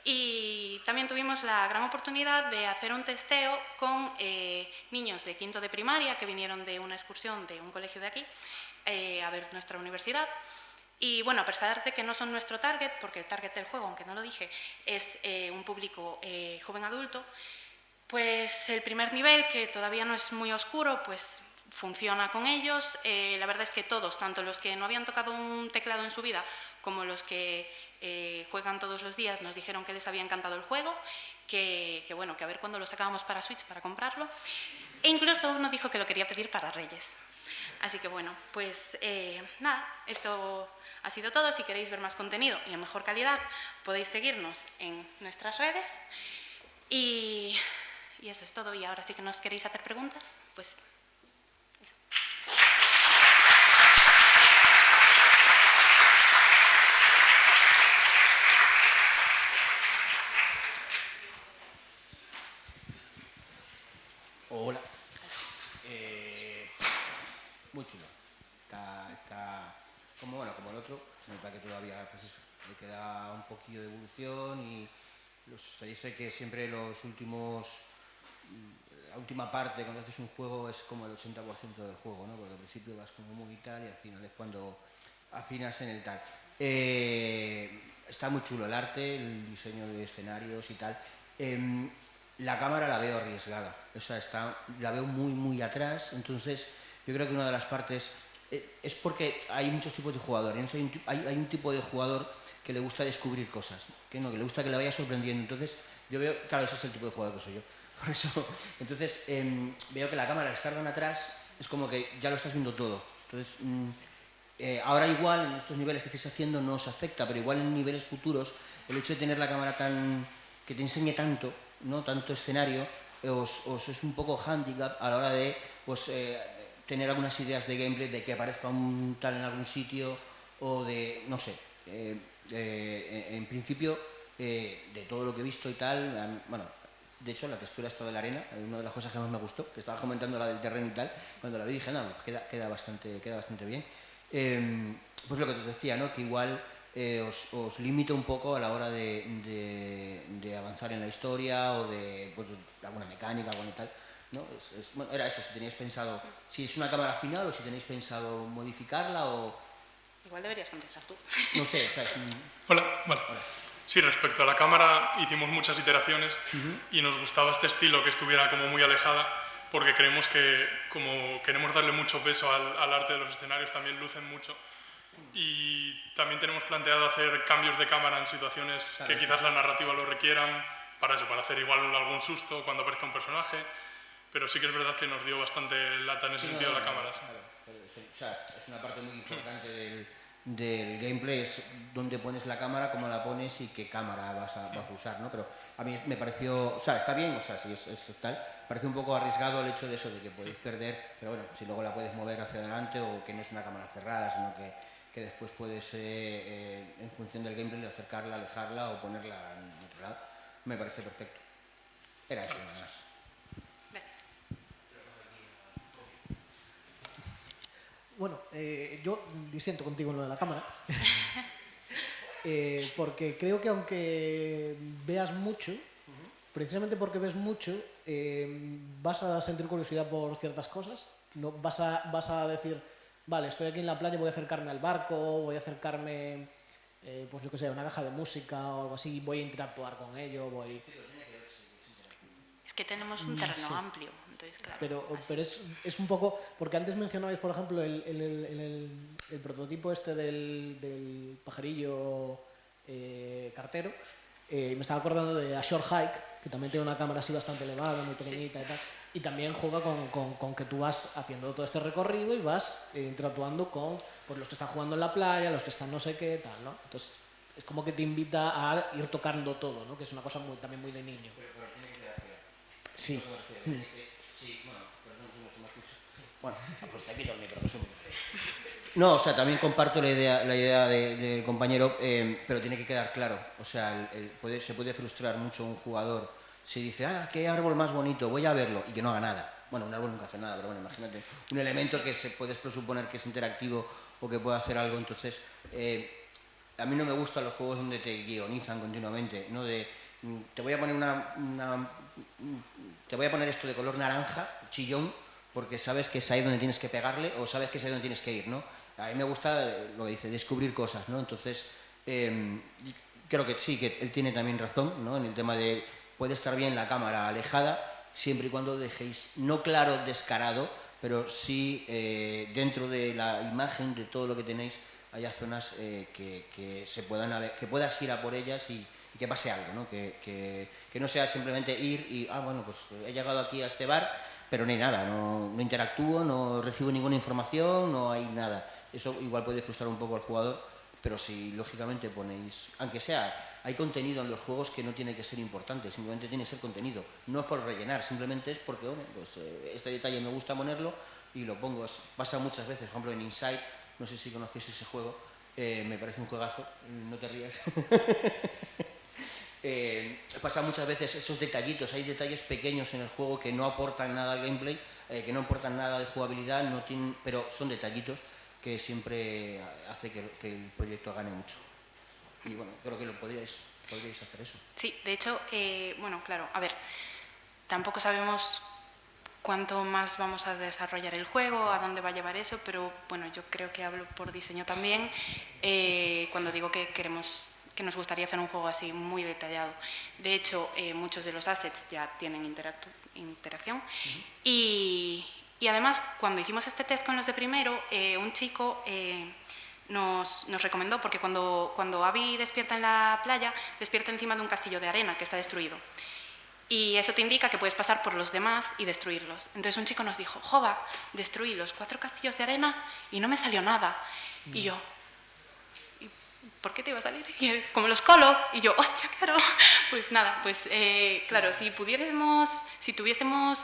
Y también tuvimos la gran oportunidad de hacer un testeo con niños de quinto de primaria que vinieron de una excursión de un colegio de aquí a ver nuestra universidad. Y bueno, a pesar de que no son nuestro target, porque el target del juego, aunque no lo dije, es un público joven adulto, pues el primer nivel, que todavía no es muy oscuro, pues funciona con ellos. La verdad es que todos, tanto los que no habían tocado un teclado en su vida como los que juegan todos los días, nos dijeron que les había encantado el juego, que bueno, que a ver cuándo lo sacábamos para Switch para comprarlo. E incluso uno dijo que lo quería pedir para Reyes. Así que bueno, pues nada, esto ha sido todo. Si queréis ver más contenido y en mejor calidad, podéis seguirnos en nuestras redes. Y eso es todo. Y ahora sí que nos queréis hacer preguntas, pues eso. Hola. Muy chulo. Está como el otro, me parece que todavía pues eso, le queda un poquillo de evolución y se dice que siempre la última parte cuando haces un juego es como el 80% del juego, ¿no? Porque al principio vas como muy tal y al final es cuando afinas en el tal. Está muy chulo el arte, el diseño de escenarios y tal. La cámara la veo arriesgada, o sea, la veo muy atrás, entonces yo creo que una de las partes es porque hay muchos tipos de jugadores. Hay un tipo de jugador que le gusta descubrir cosas, que le gusta que le vaya sorprendiendo. Entonces yo veo, claro, ese es el tipo de jugador que soy yo. Por eso, entonces veo que la cámara al estar tan atrás es como que ya lo estás viendo todo. Entonces ahora igual en estos niveles que estáis haciendo no os afecta, pero igual en niveles futuros el hecho de tener la cámara que te enseñe tanto, ¿no? Tanto escenario, os es un poco hándicap a la hora de pues, tener algunas ideas de gameplay, de que aparezca un tal en algún sitio o de, no sé, en principio de todo lo que he visto y tal, bueno, de hecho la textura esta de la arena, una de las cosas que más me gustó, que estaba comentando la del terreno y tal, cuando la vi dije, no, pues queda bastante bien. Pues lo que te decía, ¿no? Que igual os limita un poco a la hora de avanzar en la historia o de pues, alguna mecánica o y tal, ¿no? Bueno, era eso, si tenéis pensado, si es una cámara final o si tenéis pensado modificarla o... Igual deberías contestar tú. No sé, o sea, Hola, vale. Hola. Sí, respecto a la cámara hicimos muchas iteraciones y nos gustaba este estilo que estuviera como muy alejada, porque creemos que como queremos darle mucho peso al arte de los escenarios, también lucen mucho. Y también tenemos planteado hacer cambios de cámara en situaciones que quizás la narrativa lo requieran, para hacer igual algún susto cuando aparezca un personaje. pero sí que es verdad que nos dio bastante lata en ese sentido la cámara. Sí. Claro, o sea, es una parte muy importante del gameplay, es dónde pones la cámara, cómo la pones y qué cámara vas a usar, ¿no? Pero a mí me pareció, o sea, está bien, o sea, si es tal, parece un poco arriesgado el hecho de eso, de que podéis perder, pero bueno, si luego la puedes mover hacia adelante o que no es una cámara cerrada, sino que después puedes, en función del gameplay, acercarla, alejarla o ponerla en otro lado, me parece perfecto. Era eso, nada más. Bueno, yo disiento contigo en lo de la cámara, porque creo que aunque veas mucho, precisamente porque ves mucho, vas a sentir curiosidad por ciertas cosas, no vas a decir, vale, estoy aquí en la playa, voy a acercarme al barco, voy a acercarme, pues yo qué sé, a una caja de música o algo así, voy a interactuar con ello, Es que tenemos un terreno amplio, entonces claro. Pero es un poco, porque antes mencionabais, por ejemplo, el prototipo este del pajarillo cartero, me estaba acordando de A Short Hike, que también tiene una cámara así bastante elevada, muy pequeñita y tal, y también juega con que tú vas haciendo todo este recorrido y vas interactuando con pues, los que están jugando en la playa, los que están no sé qué, tal, ¿no? Entonces es como que te invita a ir tocando todo, ¿no? Que es una cosa también muy de niño. Sí. Sí, bueno, perdón, no se me escucha. Bueno, pues te quito el micro, resumo. No, o sea, también comparto la idea del compañero, pero tiene que quedar claro. O sea, se puede frustrar mucho un jugador si dice, qué árbol más bonito, voy a verlo, y que no haga nada. Bueno, un árbol nunca hace nada, pero bueno, imagínate, un elemento que se puedes presuponer que es interactivo o que puede hacer algo. Entonces, a mí no me gustan los juegos donde te guionizan continuamente, ¿no? Te voy a poner te voy a poner esto de color naranja, chillón, porque sabes que es ahí donde tienes que pegarle o sabes que es ahí donde tienes que ir, ¿no? A mí me gusta lo que dice, descubrir cosas, ¿no? Entonces, creo que sí, que él tiene también razón, ¿no? En el tema de, puede estar bien la cámara alejada, siempre y cuando dejéis, no claro, descarado, pero sí dentro de la imagen, de todo lo que tenéis, haya zonas que puedas ir a por ellas y que pase algo, ¿no? Que no sea simplemente ir y, bueno, pues he llegado aquí a este bar, pero no hay nada, no interactúo, no recibo ninguna información, no hay nada. Eso igual puede frustrar un poco al jugador, pero si lógicamente ponéis, aunque sea, hay contenido en los juegos que no tiene que ser importante, simplemente tiene que ser contenido. No es por rellenar, simplemente es porque, bueno, pues este detalle me gusta ponerlo y lo pongo. Pasa muchas veces, por ejemplo en Inside, no sé si conocéis ese juego, me parece un juegazo, no te rías. Pasa muchas veces esos detallitos, hay detalles pequeños en el juego que no aportan nada al gameplay, que no aportan nada de jugabilidad, pero son detallitos que siempre hace que el proyecto gane mucho. Y bueno, creo que podríais hacer eso. Sí, de hecho, bueno, claro, a ver, tampoco sabemos cuánto más vamos a desarrollar el juego, a dónde va a llevar eso, pero bueno, yo creo que hablo por diseño también cuando digo que nos gustaría hacer un juego así muy detallado. De hecho, muchos de los assets ya tienen interacción y además, cuando hicimos este test con los de primero, un chico nos recomendó, porque cuando Abby despierta en la playa, despierta encima de un castillo de arena que está destruido. Y eso te indica que puedes pasar por los demás y destruirlos. Entonces un chico nos dijo, Jova, destruí los 4 castillos de arena y no me salió nada. Y yo, ¿por qué te iba a salir? Y él, como los Colog. Y yo, hostia, claro. Pues nada, pues claro, si tuviésemos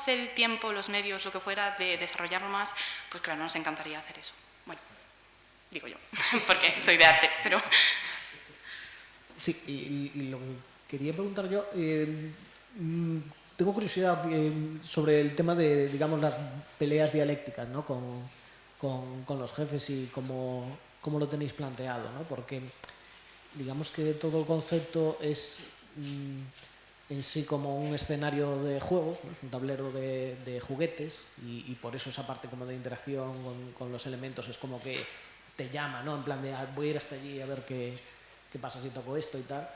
el tiempo, los medios, lo que fuera, de desarrollarlo más, pues claro, nos encantaría hacer eso. Bueno, digo yo, porque soy de arte, pero... Sí, y lo que quería preguntar yo, tengo curiosidad sobre el tema de, digamos, las peleas dialécticas, ¿no? con los jefes y cómo lo tenéis planteado, ¿no? Porque digamos que todo el concepto es en sí como un escenario de juegos, ¿no? Es un tablero de juguetes y por eso esa parte como de interacción con los elementos es como que te llama, ¿no? En plan de voy a ir hasta allí a ver qué pasa si toco esto y tal.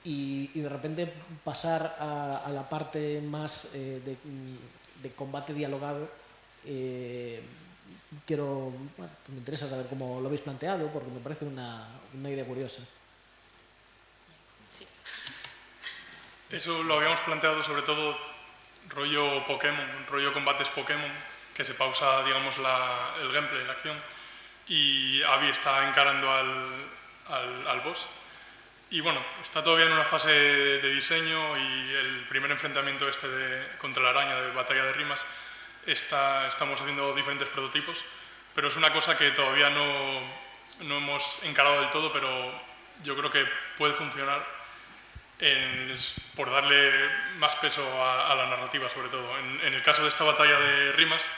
Y de repente pasar a la parte más de combate dialogado, me interesa saber cómo lo habéis planteado, porque me parece una idea curiosa. Sí. Eso lo habíamos planteado sobre todo rollo Pokémon, rollo combates Pokémon, que se pausa, digamos, el gameplay, la acción, y Abby está encarando al boss. Y bueno, está todavía en una fase de diseño y el primer enfrentamiento contra la araña de batalla de rimas estamos haciendo diferentes prototipos, pero es una cosa que todavía no hemos encarado del todo, pero yo creo que puede funcionar por darle más peso a la narrativa, sobre todo. En el caso de esta batalla de rimas,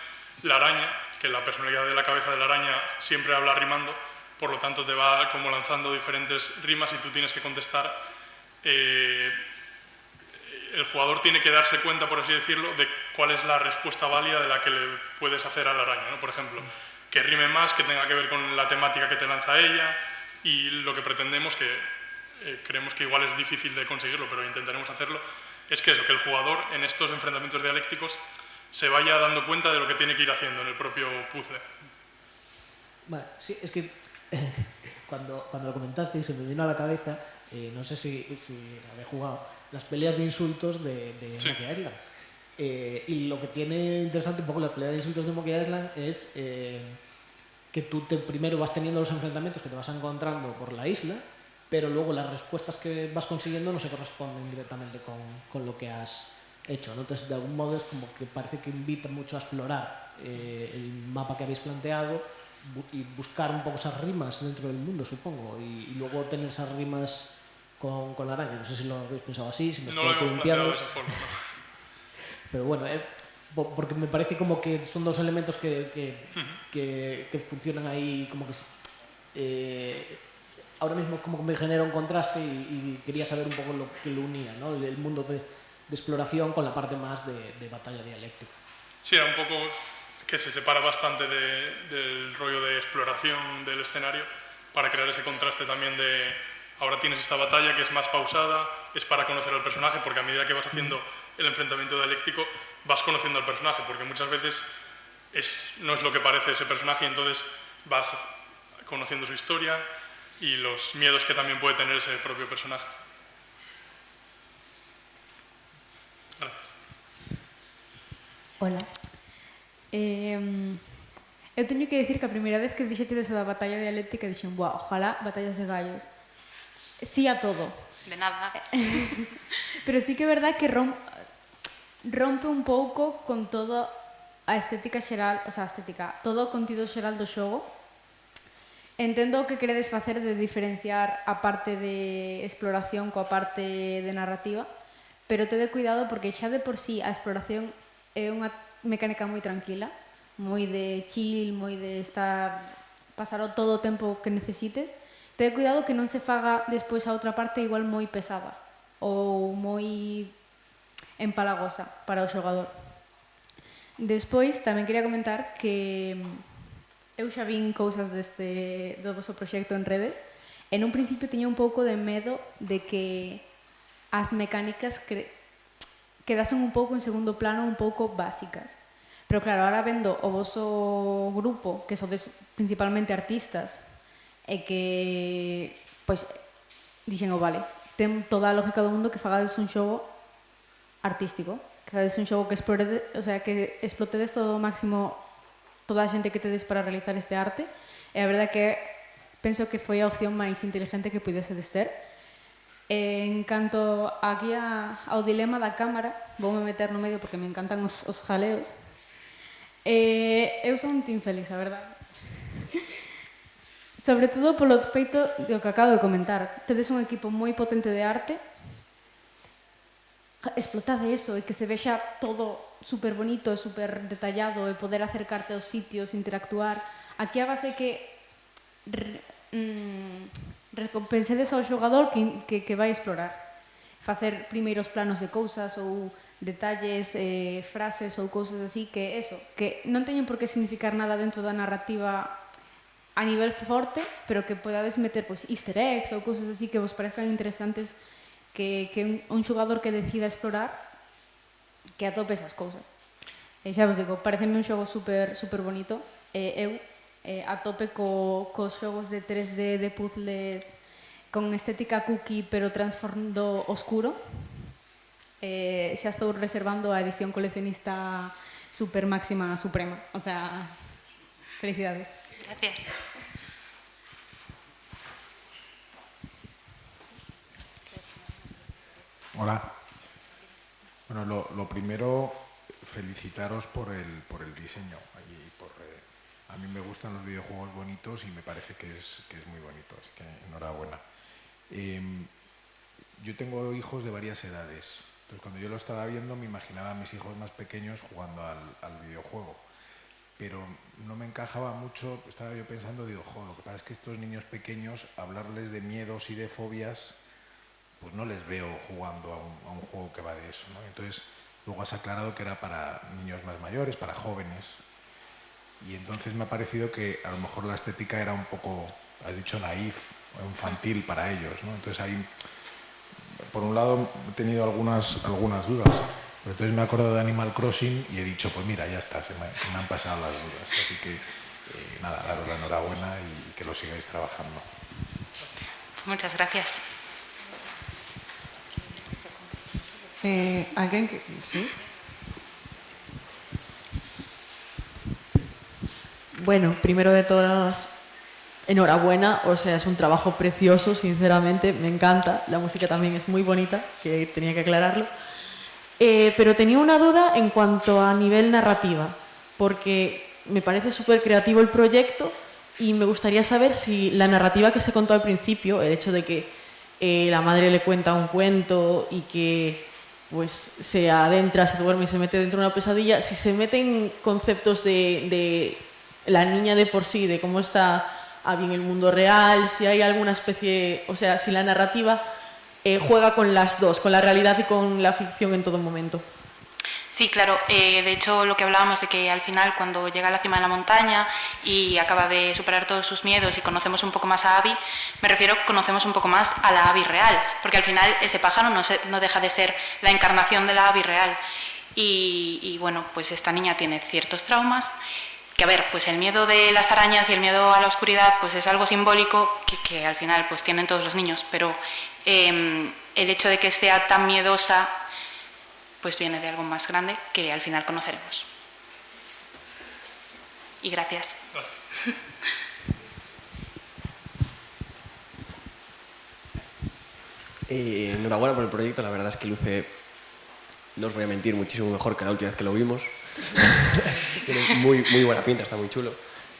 la araña, que la personalidad de la cabeza de la araña siempre habla rimando, por lo tanto te va como lanzando diferentes rimas y tú tienes que contestar. El jugador tiene que darse cuenta, por así decirlo, de cuál es la respuesta válida de la que le puedes hacer a la araña, ¿no? Por ejemplo, que rime más, que tenga que ver con la temática que te lanza ella, y lo que pretendemos, que creemos que igual es difícil de conseguirlo, pero intentaremos hacerlo, es que el jugador en estos enfrentamientos dialécticos se vaya dando cuenta de lo que tiene que ir haciendo en el propio puzzle. Vale, sí, es que cuando lo comentaste se me vino a la cabeza, no sé si habéis jugado, las peleas de insultos de Sí. Monkey Island. Y lo que tiene interesante un poco la pelea de insultos de Monkey Island es que tú primero vas teniendo los enfrentamientos que te vas encontrando por la isla, pero luego las respuestas que vas consiguiendo no se corresponden directamente con lo que has hecho, ¿no? Entonces, de algún modo es como que parece que invita mucho a explorar el mapa que habéis planteado y buscar un poco esas rimas dentro del mundo, supongo, y luego tener esas rimas con la araña. No sé si lo habéis pensado así, si me No lo estoy hemos planteado columpiando. de esa forma, ¿no? Pero bueno, porque me parece como que son dos elementos que funcionan ahí como que ahora mismo como que me genera un contraste y quería saber un poco lo que lo unía, ¿no? El mundo de exploración con la parte más de batalla dialéctica. Sí, era un poco que se separa bastante del rollo de exploración del escenario para crear ese contraste también de ahora tienes esta batalla que es más pausada, es para conocer al personaje, porque a medida que vas haciendo el enfrentamiento dialéctico vas conociendo al personaje, porque muchas veces no es lo que parece ese personaje, y entonces vas conociendo su historia y los miedos que también puede tener ese propio personaje. Gracias. Hola. Eu teño que decir que a primeira vez que dixetes da batalla dialéctica dixen, buah, ojalá batallas de gallos. Sí a todo. De nada. Pero sí que é verdad que rompe un pouco con toda a estética xeral, o sea, todo o contido xeral do xogo. Entendo o que queredes facer de diferenciar a parte de exploración coa parte de narrativa, pero tede cuidado porque xa de por sí a exploración é unha mecánica moi tranquila, moi de chill, moi de pasar todo o tempo que necesites. Tede cuidado que non se faga despois a outra parte igual moi pesada ou moi empalagosa para o xogador. Despois, tamén quería comentar que eu xa vin cousas do vosso proxecto en redes e nun principio tiña un pouco de medo de que as mecánicas quedasen un pouco en segundo plano, un pouco básicas. Pero claro, ahora vendo o voso grupo, que sodes principalmente artistas, e que, pois, dixen, vale, ten toda a lógica do mundo que fagades un xogo artístico, que fagades un xogo que explotedes todo o máximo toda a xente que tedes para realizar este arte, e a verdade que penso que foi a opción máis inteligente que pudesedes ter. En canto aquí ao dilema da cámara, voume meter no medio porque me encantan os jaleos. Eu son un team Félix, a verdade. Sobre todo polo feito do que acabo de comentar. Tedes un equipo moi potente de arte, explotade eso e que se vexa todo super bonito e super detallado e poder acercarte aos sitios, interactuar. Aquí a base que recompensedes ao xogador que vai explorar. Facer primeiros planos de cousas ou detalles, frases ou cousas así que non teñen por que significar nada dentro da narrativa a nivel forte, pero que podades meter easter eggs ou cousas así que vos parezcan interesantes que un xogador que decida explorar que atope esas cousas. E xa vos digo, pareceme un xogo super bonito. Eu atope cos xogos de 3D de puzzles con estética cookie pero transformando oscuro. xa estou reservando a edición coleccionista super máxima suprema. O sea, felicidades. Gracias. Hola. Bueno, lo primero, felicitaros por el diseño. A mí me gustan los videojuegos bonitos y me parece que es muy bonito, así que enhorabuena. Yo tengo hijos de varias edades. Entonces, cuando yo lo estaba viendo, me imaginaba a mis hijos más pequeños jugando al videojuego. Pero no me encajaba mucho, estaba yo pensando, digo, lo que pasa es que estos niños pequeños, hablarles de miedos y de fobias, pues no les veo jugando a un juego que va de eso, ¿no? Entonces, luego has aclarado que era para niños más mayores, para jóvenes. Y entonces me ha parecido que a lo mejor la estética era un poco, has dicho, naif o infantil para ellos, ¿no? Entonces ahí, por un lado, he tenido algunas dudas. Pero entonces me he acordado de Animal Crossing y he dicho, pues mira, ya está, se me han pasado las dudas. Así que, nada, daros la enhorabuena y que lo sigáis trabajando. Muchas gracias. ¿Alguien que...? ¿Sí? Bueno, primero de todas, enhorabuena, o sea, es un trabajo precioso, sinceramente, me encanta. La música también es muy bonita, que tenía que aclararlo. Pero tenía una duda en cuanto a nivel narrativa, porque me parece súper creativo el proyecto y me gustaría saber si la narrativa que se contó al principio, el hecho de que la madre le cuenta un cuento y que pues se adentra, se duerme y se mete dentro de una pesadilla, si se meten conceptos de la niña de por sí, de cómo está Abby en el mundo real, si hay alguna especie, o sea, si la narrativa juega con las dos, con la realidad y con la ficción en todo momento. Sí, claro. De hecho, lo que hablábamos de que al final, cuando llega a la cima de la montaña y acaba de superar todos sus miedos y conocemos un poco más a Abby, me refiero, conocemos un poco más a la Abby real, porque al final ese pájaro no deja de ser la encarnación de la Abby real. Y bueno, pues esta niña tiene ciertos traumas, que a ver, pues el miedo de las arañas y el miedo a la oscuridad pues es algo simbólico que al final pues tienen todos los niños, pero el hecho de que sea tan miedosa pues viene de algo más grande que al final conoceremos. Y gracias. Enhorabuena por el proyecto, la verdad es que luce, no os voy a mentir, muchísimo mejor que la última vez que lo vimos. Tiene muy buena pinta, está muy chulo.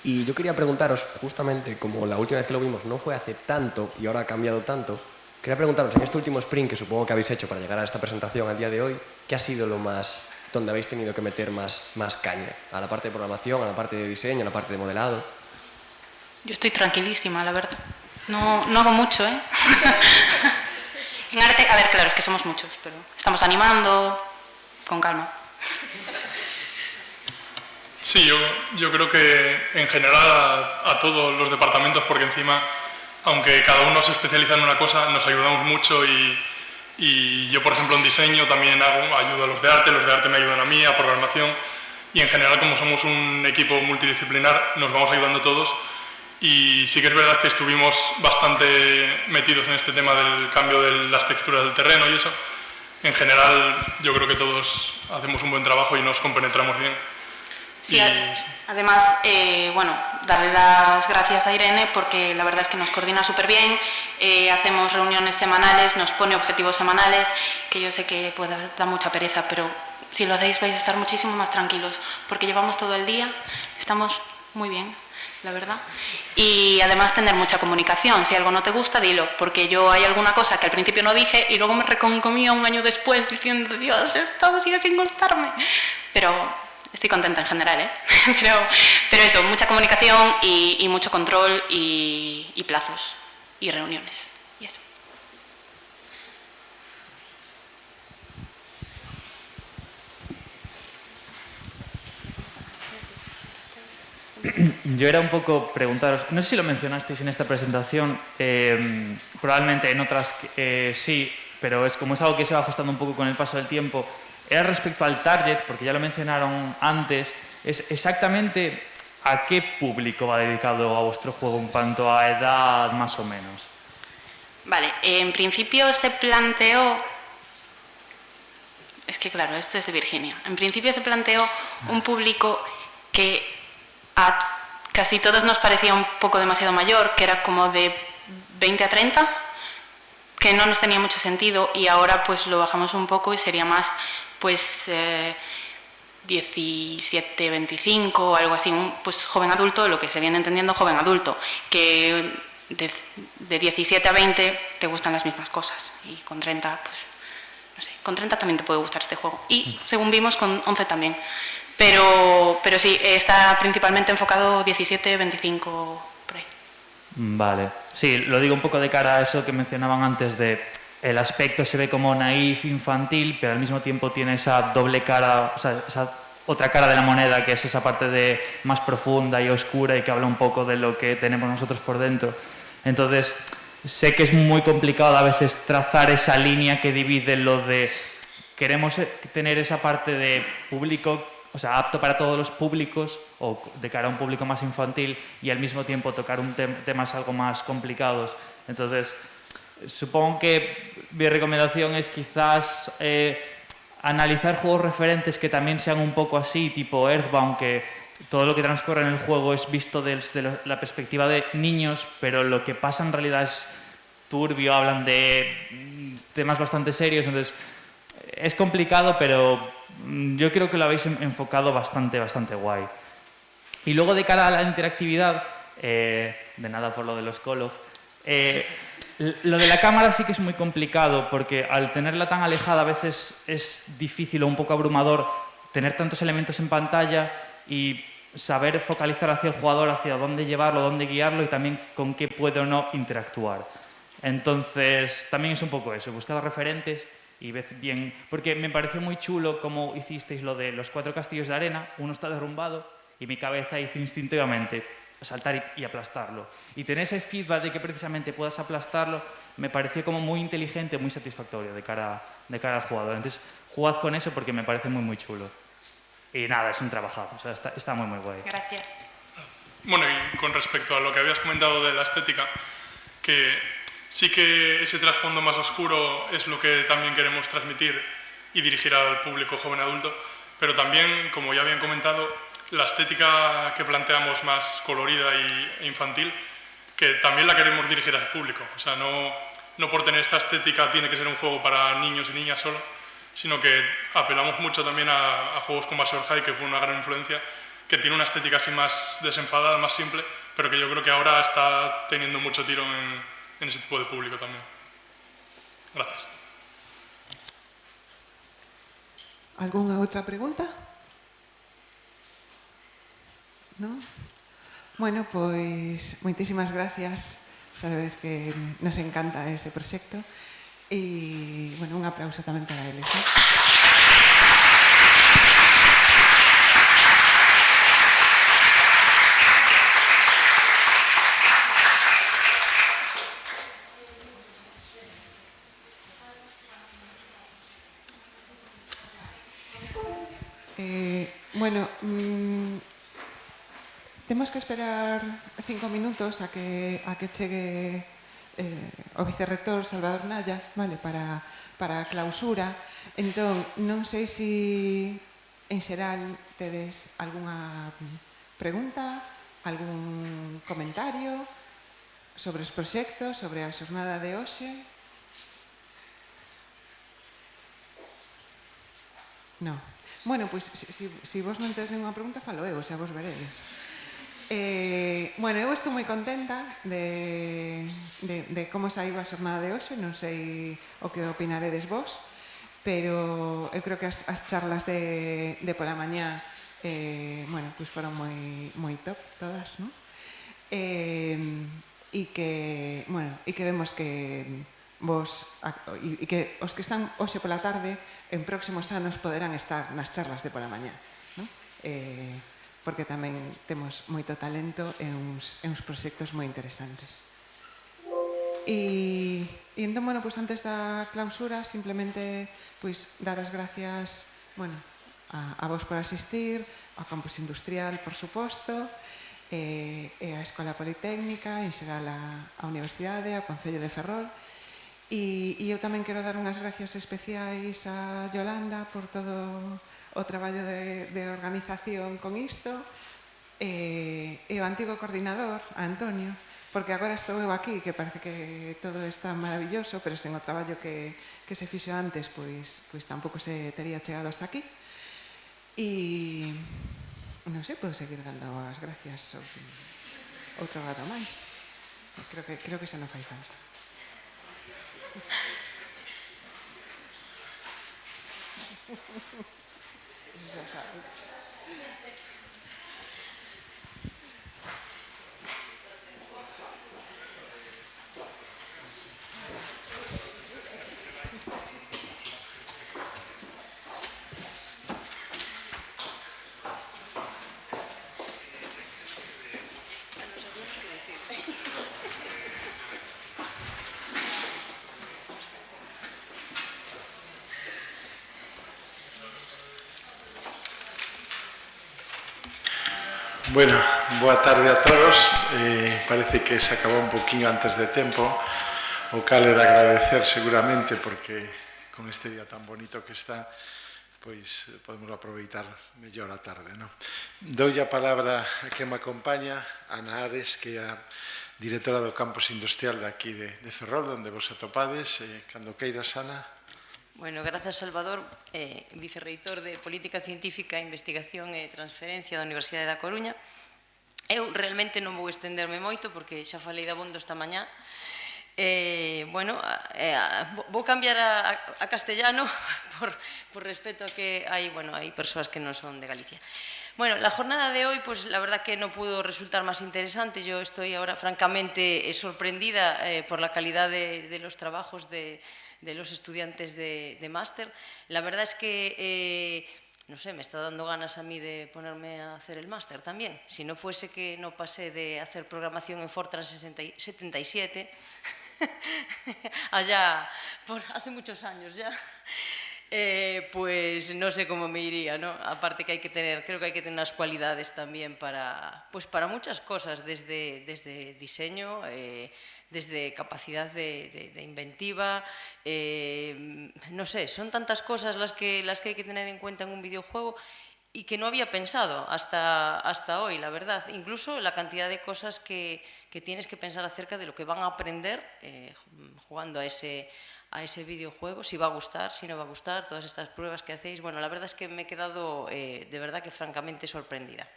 Y yo quería preguntaros, justamente como la última vez que lo vimos no fue hace tanto y ahora ha cambiado tanto, quería preguntaros, en este último sprint que supongo que habéis hecho para llegar a esta presentación al día de hoy, ¿qué ha sido lo más, donde habéis tenido que meter más caña? ¿A la parte de programación, a la parte de diseño, a la parte de modelado? Yo estoy tranquilísima, la verdad. No hago mucho, ¿eh? En arte, a ver, claro, es que somos muchos, pero estamos animando con calma. Sí, yo creo que en general a todos los departamentos, porque encima, aunque cada uno se especializa en una cosa, nos ayudamos mucho y yo, por ejemplo, en diseño también ayudo a los de arte me ayudan a mí, a programación, y en general, como somos un equipo multidisciplinar, nos vamos ayudando todos. Y sí que es verdad que estuvimos bastante metidos en este tema del cambio de las texturas del terreno y eso. En general, yo creo que todos hacemos un buen trabajo y nos compenetramos bien. Sí, además, bueno, darle las gracias a Irene porque la verdad es que nos coordina súper bien, hacemos reuniones semanales, nos pone objetivos semanales, que yo sé que puede dar mucha pereza, pero si lo hacéis vais a estar muchísimo más tranquilos porque llevamos todo el día, estamos muy bien, la verdad. Y además tener mucha comunicación, si algo no te gusta, dilo, porque yo hay alguna cosa que al principio no dije y luego me reconcomía un año después diciendo, Dios, esto sigue sin gustarme, pero estoy contenta en general, ¿eh? pero eso, mucha comunicación y mucho control y plazos y reuniones y eso. Yo era un poco preguntaros, no sé si lo mencionasteis en esta presentación, probablemente en otras sí, pero es algo que se va ajustando un poco con el paso del tiempo. Era respecto al target, porque ya lo mencionaron antes, es exactamente a qué público va dedicado a vuestro juego en cuanto a edad más o menos. Vale, en principio se planteó es que claro, esto es de Virginia. En principio se planteó un público que a casi todos nos parecía un poco demasiado mayor, que era como de 20 a 30, que no nos tenía mucho sentido, y ahora pues lo bajamos un poco y sería más pues 17, 25, algo así, pues joven adulto, lo que se viene entendiendo joven adulto, que de 17 a 20 te gustan las mismas cosas, y con 30 pues no sé, con 30 también te puede gustar este juego, y según vimos con 11 también, pero sí, está principalmente enfocado 17, 25 por ahí. Vale, sí, lo digo un poco de cara a eso que mencionaban antes de el aspecto se ve como naif, infantil, pero al mismo tiempo tiene esa doble cara, o sea, esa otra cara de la moneda, que es esa parte de más profunda y oscura y que habla un poco de lo que tenemos nosotros por dentro. Entonces, sé que es muy complicado a veces trazar esa línea que divide lo de queremos tener esa parte de público, o sea, apto para todos los públicos o de cara a un público más infantil y al mismo tiempo tocar temas algo más complicados. Entonces, supongo que mi recomendación es quizás analizar juegos referentes que también sean un poco así, tipo Earthbound, que todo lo que transcurre en el juego es visto desde la perspectiva de niños, pero lo que pasa en realidad es turbio, hablan de temas bastante serios, entonces es complicado, pero yo creo que lo habéis enfocado bastante guay. Y luego de cara a la interactividad, de nada por lo de los Colog, lo de la cámara sí que es muy complicado porque al tenerla tan alejada a veces es difícil o un poco abrumador tener tantos elementos en pantalla y saber focalizar hacia el jugador, hacia dónde llevarlo, dónde guiarlo y también con qué puede o no interactuar. Entonces también es un poco eso, buscar referentes y ved bien, porque me pareció muy chulo cómo hicisteis lo de los 4 castillos de arena, uno está derrumbado y mi cabeza hizo instintivamente saltar y aplastarlo. Y tener ese feedback de que precisamente puedas aplastarlo me pareció como muy inteligente, muy satisfactorio de cara al jugador. Entonces, jugad con eso porque me parece muy chulo. Y nada, es un trabajazo, o sea, está muy guay. Gracias. Bueno, y con respecto a lo que habías comentado de la estética, que sí que ese trasfondo más oscuro es lo que también queremos transmitir y dirigir al público joven adulto, pero también, como ya habían comentado, la estética que planteamos más colorida e infantil, que también la queremos dirigir al público. O sea, no por tener esta estética tiene que ser un juego para niños y niñas solo, sino que apelamos mucho también a juegos como Azure High, que fue una gran influencia, que tiene una estética así más desenfadada, más simple, pero que yo creo que ahora está teniendo mucho tiro en ese tipo de público también. Gracias. ¿Alguna otra pregunta? ¿No? Bueno, pues moitísimas gracias. Sabes que nos encanta ese proxecto e, bueno, un aplauso tamén para eles, ¿no? Bueno, temos que esperar 5 minutos a que chegue o vicerrector Salvador Naya, vale, para a clausura. Entón, non sei se en xeral tedes algunha pregunta, algún comentario sobre os proxectos, sobre a xornada de hoxe. No. Bueno, pois, se vos non tedes nenhuma pregunta, falo eu, xa vos veredes. Bueno, eu estou moi contenta de como saiu a xornada de hoxe, non sei o que opinaredes vos, pero eu creo que as charlas de pola mañá bueno, pois foron moi top todas, non? E que vemos que vos e que os que están hoxe pola tarde en próximos anos poderán estar nas charlas de pola mañá, non? Porque tamén temos moito talento e uns proxectos moi interesantes. E entón, bueno, pois antes da clausura, simplemente pois dar as gracias, bueno, a vos por asistir, ao Campus Industrial, por suposto, e á Escola Politécnica, en xeral a Universidade, ao Concello de Ferrol, E eu tamén quero dar unhas gracias especiais a Yolanda por todo o traballo de organización con isto, e o antigo coordinador, a Antonio, porque agora estou eu aquí, que parece que todo está maravilloso, pero sen o traballo que se fixo antes, pois tampouco se tería chegado hasta aquí. E non sei, podo seguir dando as gracias outro rato máis. Creo que xa non fai falta. Xa sabe. Bueno, boa tarde a todos. Parece que se acabou un poquinho antes de tempo, o cal é de agradecer seguramente, porque con este día tan bonito que está, pois podemos aproveitar mellor a tarde, non? Doulle a palabra a que me acompaña, Ana Ares, que é a directora do Campus Industrial de aquí de Ferrol, onde vos atopades. Cando queiras, Ana. Bueno, grazas, Salvador, vicerreitor de Política Científica, Investigación e Transferencia da Universidade da Coruña. Eu realmente non vou estenderme moito porque xa falei de abondo esta mañá. Bueno, vou cambiar a castellano por respeto a que hai persoas que non son de Galicia. Bueno, la jornada de hoy, pues la verdad que no pudo resultar más interesante. Yo estoy ahora francamente sorprendida por la calidad de los trabajos de los estudiantes de máster. La verdad es que, no sé, me está dando ganas a mí de ponerme a hacer el máster también. Si no fuese que no pasé de hacer programación en Fortran 77, allá, hace muchos años ya, pues no sé cómo me iría, ¿no? Aparte que creo que hay que tener unas cualidades también para muchas cosas, desde diseño, desde capacidad de inventiva, no sé, son tantas cosas las que hay que tener en cuenta en un videojuego y que no había pensado hasta hoy, la verdad. Incluso la cantidad de cosas que tienes que pensar acerca de lo que van a aprender jugando a ese videojuego, si va a gustar, si no va a gustar, todas estas pruebas que hacéis. Bueno, la verdad es que me he quedado de verdad que francamente sorprendida.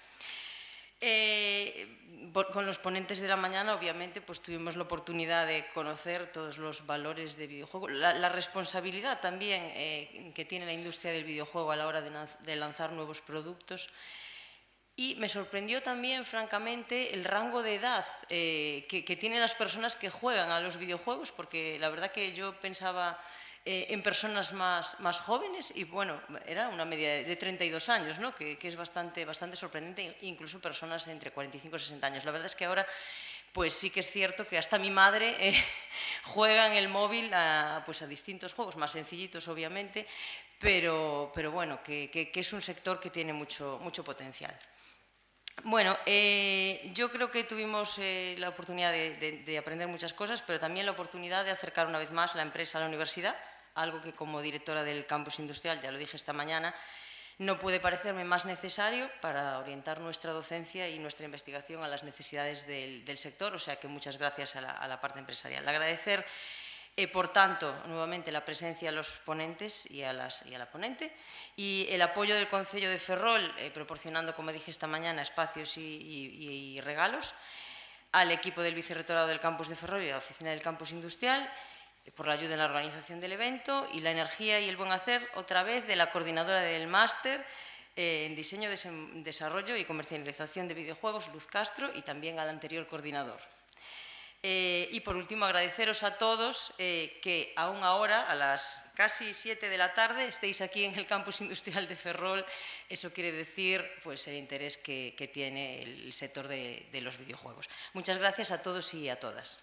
Con los ponentes de la mañana, obviamente, pues tuvimos la oportunidad de conocer todos los valores de videojuego, la responsabilidad también que tiene la industria del videojuego a la hora de lanzar nuevos productos. Y me sorprendió también, francamente, el rango de edad que tienen las personas que juegan a los videojuegos, porque la verdad que yo pensaba en personas más jóvenes y bueno, era una media de 32 años, ¿no? que es bastante sorprendente, incluso personas entre 45 y 60 años. La verdad es que ahora pues sí que es cierto que hasta mi madre juega en el móvil a distintos juegos, más sencillitos obviamente, pero bueno, que es un sector que tiene mucho potencial. Bueno, yo creo que tuvimos la oportunidad de aprender muchas cosas, pero también la oportunidad de acercar una vez más la empresa a la universidad, algo que como directora del campus industrial, ya lo dije esta mañana, no puede parecerme más necesario para orientar nuestra docencia y nuestra investigación a las necesidades del sector, o sea que muchas gracias a la parte empresarial. Agradecer, por tanto, nuevamente la presencia de los ponentes y a la ponente y el apoyo del Concello de Ferrol, proporcionando, como dije esta mañana, espacios y regalos, al equipo del Vicerrectorado del Campus de Ferrol y de la Oficina del Campus Industrial, por la ayuda en la organización del evento y la energía y el buen hacer, otra vez, de la coordinadora del máster en Diseño, Desarrollo y Comercialización de Videojuegos, Luz Castro, y también al anterior coordinador. Y por último, agradeceros a todos que aún ahora, a las casi 7 de la tarde, estéis aquí en el Campus Industrial de Ferrol. Eso quiere decir pues, el interés que tiene el sector de los videojuegos. Muchas gracias a todos y a todas.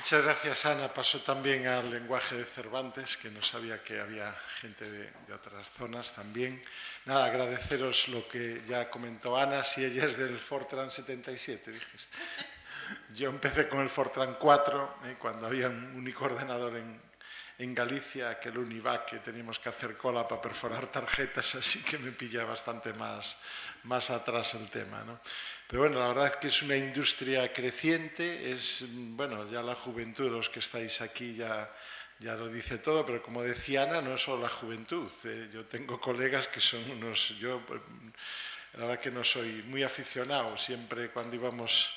Muchas gracias, Ana. Pasó también al lenguaje de Cervantes, que no sabía que había gente de otras zonas también. Nada, agradeceros lo que ya comentó Ana, si ella es del Fortran 77, dijiste. Yo empecé con el Fortran 4, cuando había un único ordenador en Galicia, aquel Univac que teníamos que hacer cola para perforar tarjetas, así que me pilla bastante más atrás el tema, ¿no? Pero bueno, la verdad es que es una industria creciente, bueno, ya la juventud, los que estáis aquí ya lo dice todo, pero como decía Ana, no es solo la juventud. Yo tengo colegas que son yo la verdad que no soy muy aficionado, siempre cuando íbamos...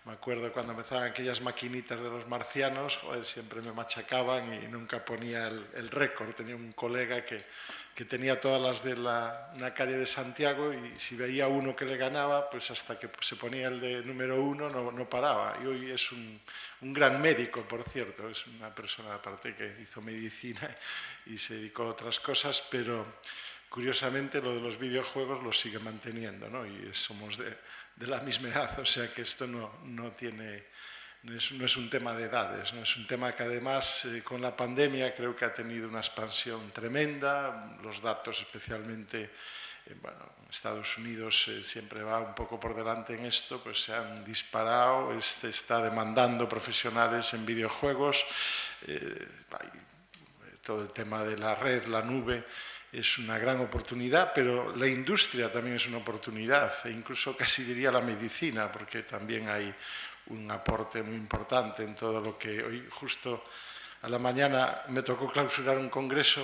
Me acuerdo cuando empezaban aquellas maquinitas de los marcianos, joder, siempre me machacaban y nunca ponía el récord. Tenía un colega que tenía todas las de una calle de Santiago y si veía uno que le ganaba, pues hasta que se ponía el de número 1 no paraba. Y hoy es un gran médico, por cierto, es una persona aparte que hizo medicina y se dedicó a otras cosas, pero... Curiosamente, lo de los videojuegos lo sigue manteniendo, ¿no? Y somos de la misma edad, o sea que esto no es un tema de edades, ¿no? Es un tema que además con la pandemia creo que ha tenido una expansión tremenda, los datos especialmente, Estados Unidos siempre va un poco por delante en esto, pues se han disparado, está demandando profesionales en videojuegos, todo el tema de la red, la nube, es una gran oportunidad, pero la industria también es una oportunidad, e incluso casi diría la medicina, porque también hay un aporte muy importante en todo lo que hoy justo a la mañana me tocó clausurar un congreso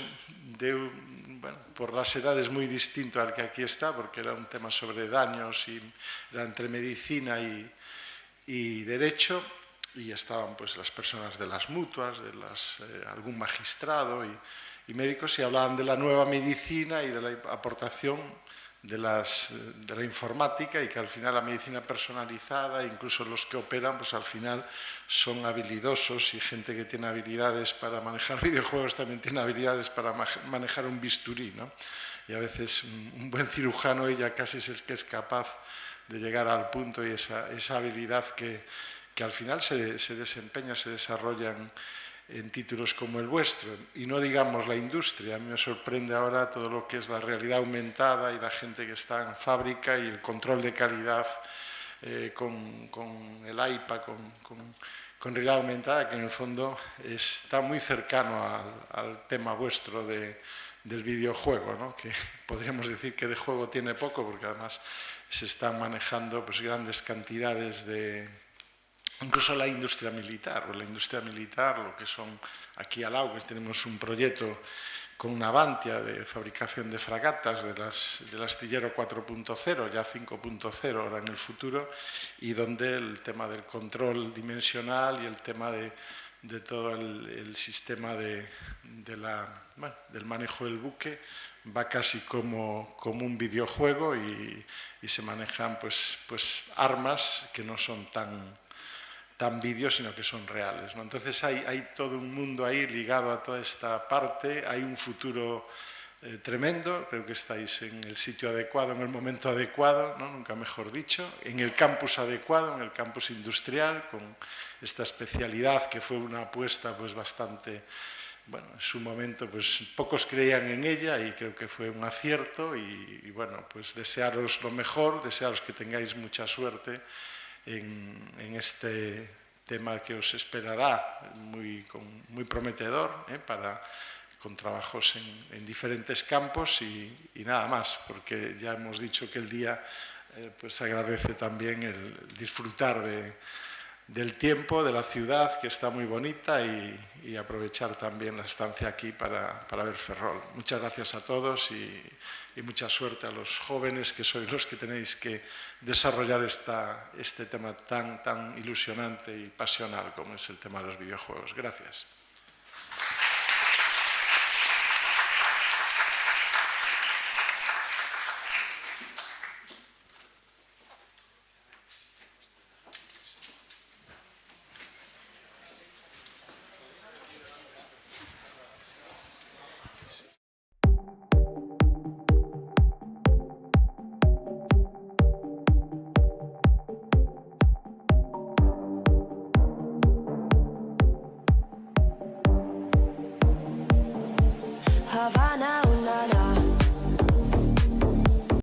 por las edades muy distinto al que aquí está, porque era un tema sobre daños y era entre medicina y derecho, y estaban pues las personas de las mutuas, algún magistrado y médicos, y hablaban de la nueva medicina y de la aportación de la informática, y que al final la medicina personalizada, incluso los que operan, pues al final son habilidosos, y gente que tiene habilidades para manejar videojuegos también tiene habilidades para manejar un bisturí, ¿no? Y a veces un buen cirujano ya casi es el que es capaz de llegar al punto, y esa habilidad que al final se desempeña, se desarrollan en títulos como el vuestro, y no digamos la industria. A mí me sorprende ahora todo lo que es la realidad aumentada y la gente que está en fábrica y el control de calidad con el IPA, con realidad aumentada, que en el fondo está muy cercano al tema vuestro del videojuego, ¿no? Que podríamos decir que de juego tiene poco, porque además se están manejando pues grandes cantidades incluso la industria militar, lo que son aquí al lado, que tenemos un proyecto con Navantia de fabricación de fragatas del astillero 4.0, ya 5.0 ahora en el futuro, y donde el tema del control dimensional y el tema de todo el sistema del manejo del buque va casi como un videojuego, y se manejan pues armas que no son tan vídeos, sino que son reales, ¿no? Entonces hay todo un mundo ahí ligado a toda esta parte, hay un futuro tremendo, creo que estáis en el sitio adecuado, en el momento adecuado, ¿no? Nunca mejor dicho, en el campus adecuado, en el campus industrial, con esta especialidad que fue una apuesta pues bastante, en su momento pues pocos creían en ella, y creo que fue un acierto, y bueno, pues desearos lo mejor, desearos que tengáis mucha suerte en este tema que os esperará muy prometedor, con trabajos en diferentes campos, y nada más, porque ya hemos dicho que el día pues agradece también el disfrutar del tiempo, de la ciudad, que está muy bonita, y aprovechar también la estancia aquí para ver Ferrol. Muchas gracias a todos y mucha suerte a los jóvenes, que sois los que tenéis que desarrollar este tema tan ilusionante y pasional como es el tema de los videojuegos. Gracias. Havana,